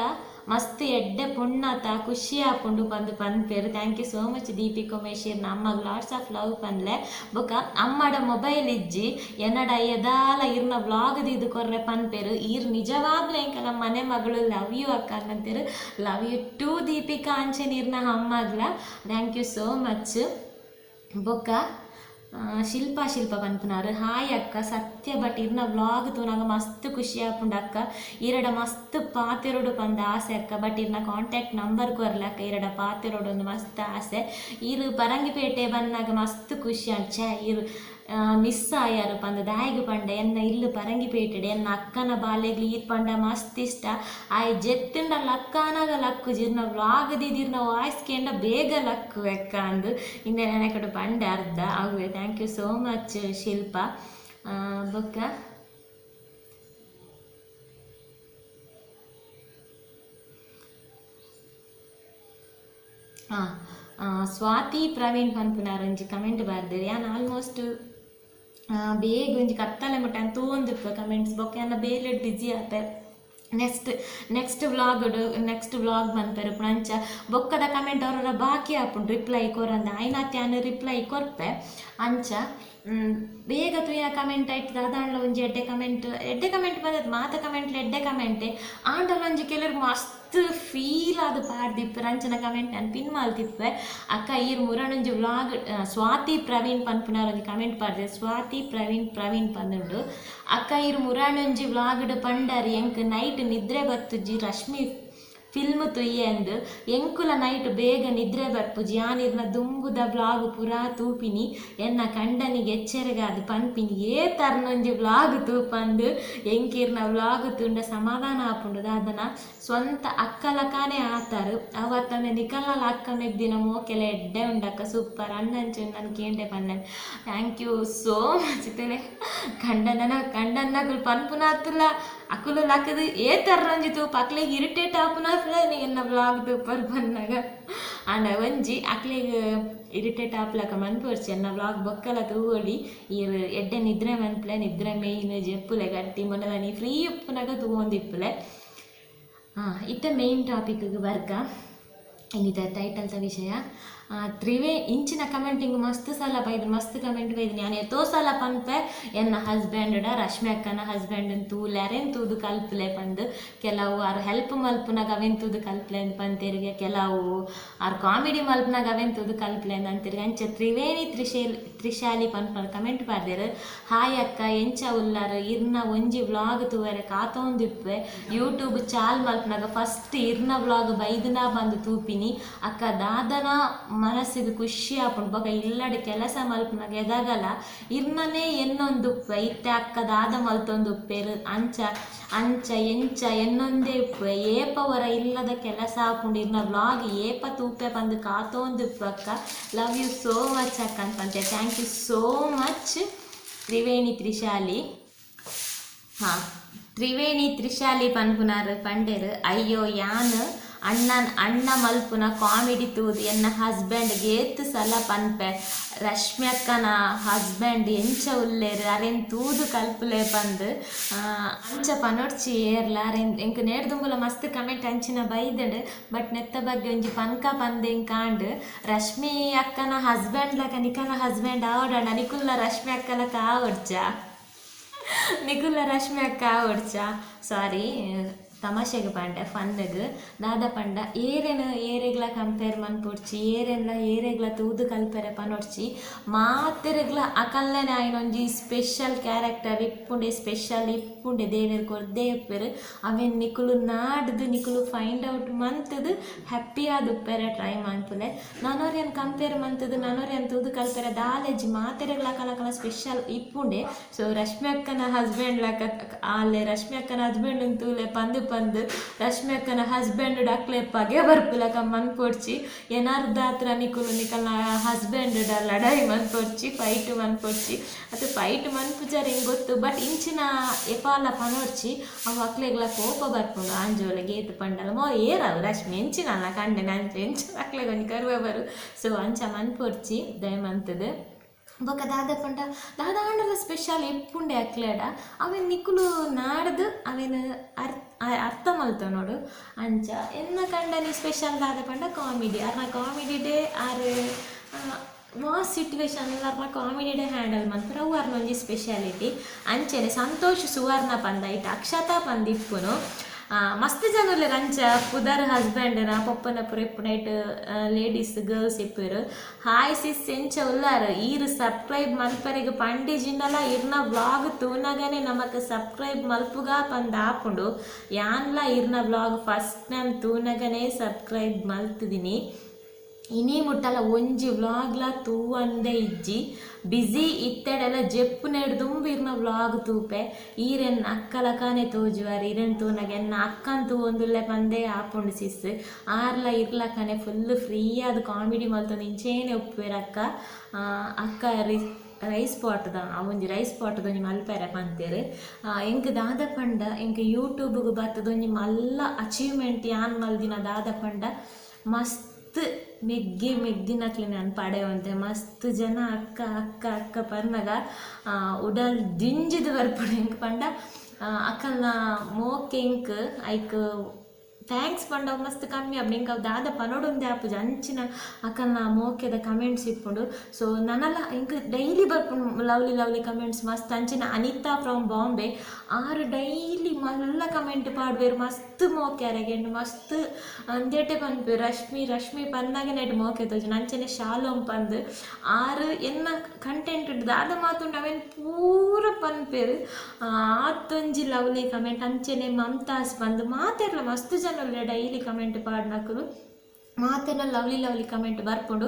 ಮಸ್ತ್ ಎಡ್ಡೆ ಪುಣ್ಣತ ಖುಷಿ ಆಪುಂಡು ಪನ್ಪೇರು thank you so much Deepika Umesh ಇರ್ನ ಅಮ್ಮಗ್ ಲಾಟ್ಸ್ ಆಫ್ ಲವ್ ಪನ್ಲೆ ಬೊಕ ಅಮ್ಮಡ ಮೊಬೈಲ್ ಇಜ್ಜಿ ಎನ್ನಡ ಎದಾಲ ಇರ್ನ ವ್ಲಾಗ್ ದಿದು ಕೊರ್ರೆ ಪನ್ಪೇರು ಈರ್ ನಿಜವಾಗ್ಲೂ ಎಂಕ ನಮ್ಮ ಮನೆ ಮಗಳು ಲವ್ ಯು ಅಕ್ಕ ಅಂತೇರು ಲವ್ ಯು ಟು ದೀಪಿಕಾ ಅಂಚೆ ನೀರ್ನ ಅಮ್ಮಗ್ಲ ಥ್ಯಾಂಕ್ ಯು ಸೋ ಮಚ್ ಬೊಕ ಶಿಲ್ಪ ಪನ್ಪುನಾರು ಹಾಯ್ ಅಕ್ಕ ಸತ್ಯ ಬಟ್ ಇರ್ನ ವ್ಲಾಗ್ ತೂನಾಗ ಮಸ್ತ್ ಖುಷಿ ಆಪುಂಡು ಅಕ್ಕ ಇರಡ ಮಸ್ತ್ ಪಾತೆರೋಡು ಪಂದ ಆಸೆ ಅಕ್ಕ ಬಟ್ ಇರ್ನ ಕಾಂಟ್ಯಾಕ್ಟ್ ನಂಬರ್ ಕೊರ್ಲೆ ಅಕ್ಕ ಇರಡ ಪಾತೆರೋಡು ಒಂದು ಮಸ್ತ್ ಆಸೆ ಇರು ಪರಂಗಿಪೇಟೆ ಬಂದಾಗ ಮಸ್ತ್ ಖುಷಿ ಅಂಚೆ ಇರು ಮಿಸ್ ಆಯಾರು ಪಂದ ದಾಯಿಗೆ ಪಂಡ ಎನ್ನ ಇಲ್ಲು ಪರಂಗಿಪೇಟೆಡೆ ಎನ್ನ ಅಕ್ಕನ ಬಾಲೆಗ್ಲಿ ಈರ್ ಪಂಡ ಮಸ್ತ್ ಇಷ್ಟ ಆಯ್ ಜೆತ್ತಿಂಡ ಲಕ್ಕನಾಗ ಲಕ್ಕು ಜಿರ್ನ ವ್ಲಾಗ್ ದಿದಿರ್ನ ವಾಯ್ಸ್ ಕೇಂಡ ಬೇಗ ಲಕ್ಕು ಎಕ್ಕ ಅಂದು ಇಂದೆ ನೆನಕಡು ಪಂಡ ಅರ್ಧ ಆಗುವೆ ಥ್ಯಾಂಕ್ ಯು ಸೋ ಮಚ್ ಶಿಲ್ಪ ಬೊಕ್ಕ ಸ್ವಾತಿ ಪ್ರವೀಣ್ ಪನ್ಪುನಾರ್ ಒಂಜಿ ಕಮೆಂಟ್ ಬರ್ದಿರಿ ಯಾನ್ ಆಲ್ಮೋಸ್ಟ್ ಬೇಗ ಒಂಜಿ ಕತ್ತಲೆ ಮುಟ್ಟ ಅಂತ ತೋಂದಿಪ್ಪ ಕಮೆಂಟ್ಸ್ ಬೊಕ್ಕ ಯಾನ ಬೇಲೆ ಬಿಸಿ ಆಪೆ ನೆಕ್ಸ್ಟ್ ವ್ಲಾಗ್ ಮನ್ಪೆರು ಪುಣಂಚ ಬೊಕ್ಕದ ಕಮೆಂಟ್ ಅವರ ಬಾಕಿ ಆಪುಂಡು ರಿಪ್ಲೈ ಕೊರಂದ ಐನಾತ್ಯಾನು ರಿಪ್ಲೈ ಕೊರ್ಪೆ ಅಂಚ ಬೇಗ ತುಯ್ಯ ಕಮೆಂಟ್ ಆಯ್ತದ ಅದಾಂಡ್ಲ ಒಂಜಿ ಎಡ್ಡೆ ಕಮೆಂಟ್ ಬಂದದ್ದು ಮಾತ ಕಮೆಂಟ್ಲ ಎಡ್ಡೆ ಕಮೆಂಟೆ ಆಂಡಲ ಒಂಜಿ ಕೆಲವ್ರಿಗೆ ಮಸ್ತ್ ಫೀಲ್ ಅದು ಪಾಡ್ದಿಪ್ಪೆ ಅಂಚನ ಕಮೆಂಟ್ ನಾನು ಪಿನ್ ಮಾಲ್ತಿಪ್ಪೆ ಅಕ್ಕ ಈರ್ ಮುರಣೊಂಜಿ ವ್ಲಾಗ್ ಸ್ವಾತಿ ಪ್ರವೀಣ್ ಪನ್ಪುನಾರ್ ಒಂಜಿ ಕಮೆಂಟ್ ಪಾಡ್ದೆ ಸ್ವಾತಿ ಪ್ರವೀಣ್ ಪಂದುಂಡು ಅಕ್ಕ ಈರ್ ಮುರಣೊಂಜಿ ವ್ಲಾಗ್ಡ್ ಪಂಡರಿ ಎಂಕ್ ನೈಟ್ ನಿದ್ರೆ ಬತ್ತುಜಿ ರಶ್ಮಿ ಫಿಲ್ಮ್ ತುಯ್ಯೆ ಅಂದು ಎಂಕುಲ ನೈಟ್ ಬೇಗ ನಿದ್ರೆ ಬರ್ಪುಜಿ ಯಾನಿರ್ನ ದುಂಬುದ ವ್ಲಾಗ್ ಪುರಾ ತೂಪಿನಿ ಎನ್ನ ಕಂಡನಿಗೆ ಎಚ್ಚರಿಗಾದು ಪನ್ಪಿನಿ ತರ್ನೊಂಜಿ ವ್ಲಾಗ್ ತೂಪಂದು ಎಂಕಿರ್ನ ವ್ಲಾಗ್ ತುಂಡ ಸಮಾಧಾನ ಆಪುಂಡು ದಾದನ ಸ್ವಂತ ಅಕ್ಕಲಕಾನೇ ಆತಾರು ಅವತ್ತಂದೆ ನಿಕಲ್ನಲ ಅಕ್ಕ ಮೆದ್ದಿನ ಮೋಕೆಲ ಎಡ್ಡೆ ಉಂಡಕ್ಕ ಸೂಪರ್ ಅಣ್ಣಂಚು ನನ್ನ ಕೇಂಡೆ ಪನ್ನ ಥ್ಯಾಂಕ್ ಯು ಸೋ ಮಚ್ ತಲೆ ಕಂಡನ್ನಗಳು ಪನ್ಪುನಾತುಲ್ಲ ಅಕ್ಕುಲು ಲಕ್ಕದು ತರ್ನೊಂಜಿ ತೂಪ ಅಕ್ಲೆಗೆ ಇರಿಟೇಟ್ ಆಪುನಾತ್ಲ ಎನ್ನ ವ್ಲಾಗ್ ತೂಪರ್ ಬನ್ನಾಗ ಅಂಡ ಒಂಜಿ ಅಕ್ಲೆಗೆ ಇರಿಟೇಟ್ ಆಪ್ಲಕ ಮನ್ಪುರ್ಚಿ ಎನ್ನ ವ್ಲಾಗ್ ಬೊಕ್ಕಲ ತೂವೊಲಿ ಈರ್ ಎಡ್ಡೆ ನಿದ್ರೆ ಮನ್ಪಲೆ ನಿದ್ರೆ ಮೇಯ್ನ್ ಜೆಪ್ಪುಲೆ ಗಟ್ಟಿ ಮೊನ್ನದ ನೀ ಫ್ರೀ ಉಪ್ಪುನಾಗ ತೂವೊಂದಿಪ್ಪುಲೆ ಇತ್ತೆ ಮೇಯ್ನ್ ಟಾಪಿಕ್ಗೆ ಬರ್ಕ ಇನ್ನಿತ ಟೈಟಲ್ದ ವಿಷಯ ಇಂಚಿನ ಕಮೆಂಟಿಂಗ್ ಮಸ್ತ್ ಸಲ ಬೈದು ಮಸ್ತ್ ಕಮೆಂಟ್ ಬೈದು ನಾನು ಎತ್ತೋ ಸಲ ಪನ್ಪೆ ಎನ್ನ ಹಸ್ಬೆಂಡ ರಶ್ಮಿ ಅಕ್ಕನ ಹಸ್ಬೆಂಡ್ ತೂಲೆ ಅರೆನ್ ತೂದು ಕಲ್ಪಲೆ ಪಂದು ಕೆಲವು ಅವ್ರು ಹೆಲ್ಪ್ ಮಲ್ಪನಾಗ ಅವೆನ್ ತೂದು ಕಲ್ಪಲೆ ಅಂತ ಪಂತಿರ್ಗೆ ಕೆಲವು ಅವ್ರು ಕಾಮಿಡಿ ಮಲ್ಪನಾಗ ಅವೆನ್ ತೂದು ಕಲ್ಪಲೆ ಅಂತಿರ್ಗೆ ಅಂಚೆ ತ್ರಿಶಾಲಿ ಪನ್ಪನ ಕಮೆಂಟ್ ಬರ್ದಿರು ಹಾಯ್ ಅಕ್ಕ ಎಂಚ ಉಲ್ಲಾರ ಇರ್ನ ಒಂಜಿ ವ್ಲಾಗ್ ತೂವರೆ ಕಾತೊಂದಿಪ್ಪೆ ಯೂಟ್ಯೂಬ್ ಚಾಲ್ ಮಲ್ಪನಾಗ ಫಸ್ಟ್ ಇರ್ನ ವ್ಲಾಗ್ ಬೈದನ ಬಂದು ತೂಪಿನಿ ಅಕ್ಕ ದಾದನ ಮನಸ್ಸಿಗೆ ಖುಷಿ ಆಪುಂಡು ಬೊಕ ಇಲ್ಲಡೆ ಕೆಲಸ ಮಲ್ಪನಾಗ ಎದಾಗಲ್ಲ ಇರ್ನನೇ ಎನ್ನೊಂದು ಉಪ್ಪೆ ಇತ್ತೆ ಅಕ್ಕ ದಾದ ಮಲ್ತೊಂದು ಉಪ್ಪೇರು ಅಂಚ ಎಂಚ ಎನ್ನೊಂದೇ ಉಪ್ಪೆ ಏಪವರ ಇಲ್ಲದ ಕೆಲಸ ಆಪುಂಡು ಇರ್ನ ವ್ಲಾಗ್ ಏಪ ತೂಪೆ ಬಂದು ಕಾತೊಂದು ಉಪ್ಪು ಅಕ್ಕ ಲವ್ ಯು ಸೋ ಮಚ್ ಅಕ್ಕ ಅಂತಂತೆ thank you so much Triveni Trishali ಪನ್ಪುನಾರ್ ಪಂಡೇರು ಅಯ್ಯೋ ಯಾನ್ ಅಣ್ಣ ಮಲ್ಪುನ ಕಾಮಿಡಿ ತೂದು ಎನ್ನ ಹಸ್ಬೆಂಡ್ಗೆ ಸಲ ಪನ್ಪೆ ರಶ್ಮಿ ಅಕ್ಕನ ಹಸ್ಬೆಂಡ್ ಎಂಚ ಉಲ್ಲೇರು ಅರೆನ್ ತೂದು ಕಲ್ಪಲೆ ಬಂದು ಅಂಚ ಪನೊಡ್ಚಿ ಏರ್ಲ ಅರೆನ್ ಎಂಕ್ ನೇಡ್ದುಂಗುಲ ಮಸ್ತ್ ಕಮೆಂಟ್ ಅಂಚಿನ ಬೈದಡು ಬಟ್ ನೆತ್ತ ಬಗ್ಗೆ ಒಂಜಿ ಪನ್ಕ ಪಂದೆಂಗ್ ಕಾಂಡು ರಶ್ಮಿ ಅಕ್ಕನ ಹಸ್ಬೆಂಡ್ ಲಕ ನಿಕನ ಹಸ್ಬೆಂಡ್ ಆವಡಣ ನಿಕುಲ್ಲ ರಶ್ಮಿ ಅಕ್ಕಲಕ ಆವಡ್ಚ ನಿಕುಲ್ಲ ರಶ್ಮಿ ಅಕ್ಕ ಆವಡ್ಚ ಸಾರಿ ತಮಾಷೆಗೆ ಪಂಡ ಫನ್ನುಗು ದಾದ ಪಂಡ ಏರೆಗ್ಲ ಕಂಪೇರ್ ಮನ್ಪುಡ್ಚಿ ಏರೆಗ್ಲ ತೂದು ಕಲ್ಪೆರೆ ಪನೊಡ್ಚಿ ಮಾತೆರೆಗ್ಲ ಅಕಲ್ಲೆನೆ ಆಯ್ನೊಂಜಿ ಸ್ಪೆಷಲ್ ಕ್ಯಾರೆಕ್ಟರ್ ಇಪ್ಪುಂಡೆ ದೇವೆರ್ ಕೊರ್ದೇ ಇಪ್ಪೆರು ಅವೆನ್ ನಿಕುಲು ನಾಡ್ದು ನಿಕುಲು ಫೈಂಡ್ ಔಟ್ ಮಂತದು ಹ್ಯಾಪಿ ಆದುಪ್ಪೆರೆ ಟ್ರೈ ಮನ್ಪುಲೆ ನನೋರಿಯನ್ ಕಂಪೇರ್ ಮಂತದು ನನೋರಿಯನ್ ತೂದು ಕಲ್ಪೆರೆ ದಾಲೆಜ್ ಮಾತೆರೆಗ್ಲ ಅಕಲಕಲ ಸ್ಪೆಷಲ್ ಇಪ್ಪುಂಡೆ ಸೊ ರಶ್ಮಿ ಅಕ್ಕನ ಹಸ್ಬೆಂಡ್ ಲಕ ಅಲ್ಲೇ ರಶ್ಮಿ ಅಕ್ಕನ ಹಸ್ಬೆಂಡ್ ತೂಲೆ ಪಂದು ರಶ್ಮಿ ಅಕ್ಕನ ಹಸ್ಬೆಂಡ್ ಡಕ್ಲೆ ಪಗೆ ಬರ್ಪುಲಕ ಮನ್ಪೊಡ್ಚಿ ಏನಾರ್ದಾತ್ರ ನಿಕಲ್ನ ಹಸ್ಬೆಂಡ್ ಲಡಾಯಿ ಮನ್ಪೊಡ್ಚಿ ಫೈಟ್ ಮನ್ಪೊಡ್ಚಿ ಅದು ಫೈಟ್ ಮನ್ಪುಜಾರ ಹಿಂಗೆ ಗೊತ್ತು ಬಟ್ ಇಂಚಿನ ಎಪಾಲ ಪನೋಡ್ಚಿ ಅವು ಅಕ್ಲೆಗ್ಲ ಕೋಪ ಬರ್ಪುಂಡು ಆಂಜೋಲೆ ಗೇತು ಪಂಡಲ ಏರವು ರಶ್ಮಿ ಎಂಚಿನಲ್ಲ ಕಂಡೆ ಅಂಚೆ ಎಂಚಿನ ಅಕ್ಲೆಗೆ ಒಂದು ಕರುವೆ ಬರು ಸೊ ಅಂಚ ಮನ್ಪೊಡ್ಚಿ ದಯಮಂತದು ಬೊಕ ದಾದ ಪಂಡ ದಾದ ಆಂಡಲ ಸ್ಪೆಷಲ್ ಇಪ್ಪುಂಡೆ ಅಕ್ಲೆಡ ಅವೆನ್ ನಿಕುಲು ನಾಡ್ದು ಅವೇನು ಅರ್ಥ ಮಲ್ತವ ನೋಡು ಅಂಚ ಎನ್ನ ಕಂಡನಿ ಸ್ಪೆಷಲ್ ದಾದ ಪಂಡ ಕಾಮಿಡಿ ಅರ್ನ ಕಾಮಿಡಿ ಡೇ ಆರು ಮಾಸ್ ಸಿಟ್ಯುವೇಶನ್ ಅರ್ನ ಕಾಮಿಡಿ ಡೇ ಹ್ಯಾಂಡಲ್ ಮಾಡ್ತಾರೆ ಅವು ಅರ್ನೊಂಜಿ ಸ್ಪೆಷಾಲಿಟಿ ಅಂಚೆನೆ ಸಂತೋಷ್ ಸುವರ್ಣ ಪಂದ ಇಟ್ಟು ಅಕ್ಷತಾ ಪಂದಿಪ್ಪುನು ಮಸ್ತ್ ಜನರು ಅಂಚ ಪುದರ್ ಹಸ್ಬೆಂಡ್ನ ಪಪ್ಪನ ಪುರ ಇಪ್ಪುನ ಇಟ್ಟು ಲೇಡೀಸ್ ಗರ್ಲ್ಸ್ ಇಪ್ಪರು ಹಾಯ್ ಸಿಸ್ ಎಂಚ ಉಲ್ಲಾರು ಈರು ಸಬ್ಸ್ಕ್ರೈಬ್ ಮಲ್ಪರಿಗೆ ಪಂಡಿಜಿಂಡಲ ಇರ್ನ ವ್ಲಾಗ್ ತೂನಗನೆ ನಮಕ್ ಸಬ್ಸ್ಕ್ರೈಬ್ ಮಲ್ಪುಗ ಪಂದ ಆಪುಂಡು ಯಾನ್ಲ ಇರ್ನ ವ್ಲಾಗ್ ಫಸ್ಟ್ ಟೈಮ್ ತೂನಗನೆ ಸಬ್ಸ್ಕ್ರೈಬ್ ಮಲ್ತಿದ್ದೀನಿ ಇನಿ ಮುಟ್ಟಲ ಒಂಜಿ ವ್ಲಾಗ್ಲ ತೂವಂದೆ ಇಜ್ಜಿ ಬಿಸಿ ಇತ್ತೆಡೆಲ್ಲ ಜೆಪ್ಪು ನೆಡ್ದುಂಬಿರ್ನ ವ್ಲಾಗ್ ತೂಪೆ ಈರೆನ್ ಅಕ್ಕಲಕಾನೆ ತೋಜುವಾರು ಈರೆನ್ ತೂನಗೆ ಎನ್ನ ಅಕ್ಕನ್ ತೂವೊಂದುಲ್ಲೆ ಪಂದೆ ಆಪುಂಡು ಸಿಸ್ ಆರ್ಲ ಇರ್ಲಕನೆ ಫುಲ್ ಫ್ರೀ ಆದ ಕಾಮಿಡಿ ಮಲ್ತೊಂದು ಇಂಚೇನೆ ಉಪ್ಪುವೆರಕ್ಕ ಅಕ್ಕ ರೈಸ್ ಪಾಟ್ದ ಒಂಜಿ ರೈಸ್ ಪಾಟ್ದೊಂಜಿ ಮಲ್ಪೆರೆ ಪಂತೇರು ಎಂಕ್ ದಾದ ಪಂಡ ಎಂಕ್ ಯೂಟ್ಯೂಬ್ಗೆ ಬರ್ತದೊಂಜಿ ಮಲ್ಲ ಅಚೀವ್ಮೆಂಟ್ ಯಾನ್ ಮಲ್ದಿನ ದಾದ ಪಂಡ ಮಸ್ತ್ ಮೆಗ್ಗಿನಕ್ಲೆ ನಾನು ಪಡೆಯುವಂತೆ ಮಸ್ತ್ ಜನ ಅಕ್ಕ ಅಕ್ಕ ಅಕ್ಕ ಪನ್ನಗ ಉಡಲ್ ದಿಂಜಿದು ಬರ್ಪುಡು ಹೆಂಗೆ ಪಂಡ ಅಕ್ಕನ ಮೋಕೆ ಇಂಕ್ ಐಕ್ ಥ್ಯಾಂಕ್ಸ್ ಪಂಡ ಮಸ್ತ್ ಕಮ್ಮಿ ಅಪ್ಪ ಇಂಕ ದಾದ ಪನೋಡೊಂದೇ ಆಪುಜ ಅಂಚಿನ ಅಕ್ಕನ ಮೋಕೆದ ಕಮೆಂಟ್ಸ್ ಇಪ್ಪುಂಡು ಸೊ ನನ್ನಲ್ಲ ಇಂಕ ಡೈಲಿ ಬರ್ಪುಂಡು ಲವ್ಲಿ ಕಮೆಂಟ್ಸ್ ಮಸ್ತ್ ಅಂಚಿನ ಅನಿತಾ ಫ್ರಮ್ ಬಾಂಬೆ ಆರು ಡೈಲಿ ಮಲ್ಲ ಕಮೆಂಟ್ ಪಾಡ್ಬೇರು ಮಸ್ತ್ ಮೋಕೆ ಅರಗೆಂಡು ಮಸ್ತ್ ಅಂದೇಟೆ ಪನ್ಪೇರು ರಶ್ಮಿ ಪಂದಾಗೆ ನೆಟ್ಟು ಮೋಕೆ ತೋಜು ಅಂಚನೆ ಶಾಲೋಮ್ ಪಂದು ಆರು ಎನ್ನ ಕಂಟೆಂಟ್ ದಾದ ಮಾತುಂಡು ಅವೇನು ಪೂರ ಪನ್ಪೇರು ಆತೊಂಜಿ ಲವ್ಲಿ ಕಮೆಂಟ್ ಅಂಚನೆ ಮಮತಾಸ್ ಬಂದು ಮಾತೆರ್ಲ ಮಸ್ತ್ ಜನ ಡೈಲಿ ಕಮೆಂಟ್ ಪಾಡ್ನಕರು ಮಾತೆಲ್ಲ ಲವ್ಲಿ ಕಮೆಂಟ್ ಬರ್ಪುಂಡು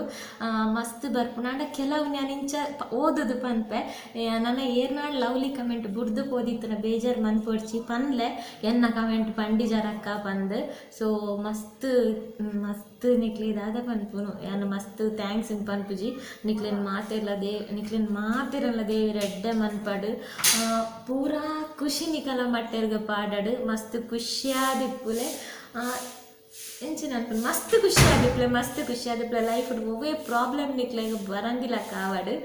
ಮಸ್ತ್ ಬರ್ಪುಂಡು ಅಂಡ ಕೆಲವು ನಾನು ಇಂಚ ಓದುದು ಪನ್ಪೆ ನನ್ನ ಏರ್ನಾಡು ಲವ್ಲಿ ಕಮೆಂಟ್ ಬುಡ್ದು ಓದಿತ್ತನ ಬೇಜಾರು ಮನ್ಪೊಡ್ಚಿ ಪನ್ಲೆ ಎನ್ನ ಕಮೆಂಟ್ ಪಂಡಿಜರಕ್ಕ ಪಂದು ಸೊ ಮಸ್ತ್ ನಿಕ್ಲಿ ದಾದ ಪನ್ಪುನು ಯಾನು ಮಸ್ತ್ ಥ್ಯಾಂಕ್ಸ್ ಪನ್ಪುಜಿ ನಿಕ್ಲೆನ್ ಮಾತೆರಲ್ಲ ದೇವಿ ಎಡ್ಡೆ ಮನ್ಪಡು ಪೂರಾ ಖುಷಿ ನಿಕಲ ಮಟ್ಟೆರ್ಗ ಪಾಡಡು ಮಸ್ತ್ ಖುಷಿಯಾದಿಪ್ಪುಲೆ ಎಂಚಿನ ಅನ್ಪುಂಡು ಮಸ್ತ್ ಖುಷಿಯಾದಿಪ್ಪಲೆ ಲೈಫ್ ಒವ್ವೇ ಪ್ರಾಬ್ಲಮ್ ನಿಕ್ಲೆಗ್ ಬರಂಗಿಲ್ಲ ಕಾವಡು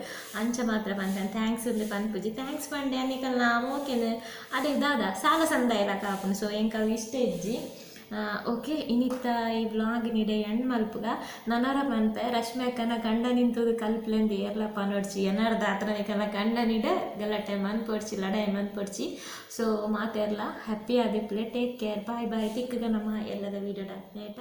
ಅಂಚ ಮಾತ್ರ ಪಂತಾನೆ ಥ್ಯಾಂಕ್ಸ್ ಉಂದು ಪನ್ಪುಜಿ ಥ್ಯಾಂಕ್ಸ್ ಪಂಡೆ ನಿಕಲ್ ನಾ ಮೋಕೆನ್ ಅದೇ ದಾದ ಸಾಲ ಸಂದಾಯಲ ಕಾಪುನು ಸೊ ಎಂಕ ಇಷ್ಟ ಇಜ್ಜಿ ಓಕೆ ಇನ್ನಿತ್ತ ಈ ವ್ಲಾಗಿನಿಡೆ ಎಣ್ಣು ಮಲ್ಪುಗ ನನರ ಪನ್ಪೆ ರಶ್ಮಿ ಅಕ್ಕನ ಗಂಡ ನಿಂತದು ಕಲ್ಪ್ಲೆಂದು ಏರ್ಲ ಪನೋಡ್ಚಿ ಎನ್ನಾರ ದಾತ್ರನಿಕಲ್ಲ ಗಂಡನಿಡ ಗಲಾಟೆ ಮನ್ಪೊಡ್ಚಿ ಲಡಾಯಿ ಮನ್ಪೊಡ್ಚಿ ಸೊ ಮಾತೆರ್ಲ ಹ್ಯಾಪಿ ಆದಿಪ್ಲೆ ಟೇಕ್ ಕೇರ್ ಬಾಯ್ ತಿಕ್ಕಗ ನಮ್ಮ ಎಲ್ಲದ ವೀಡಿಯೋಡ ನೇಟ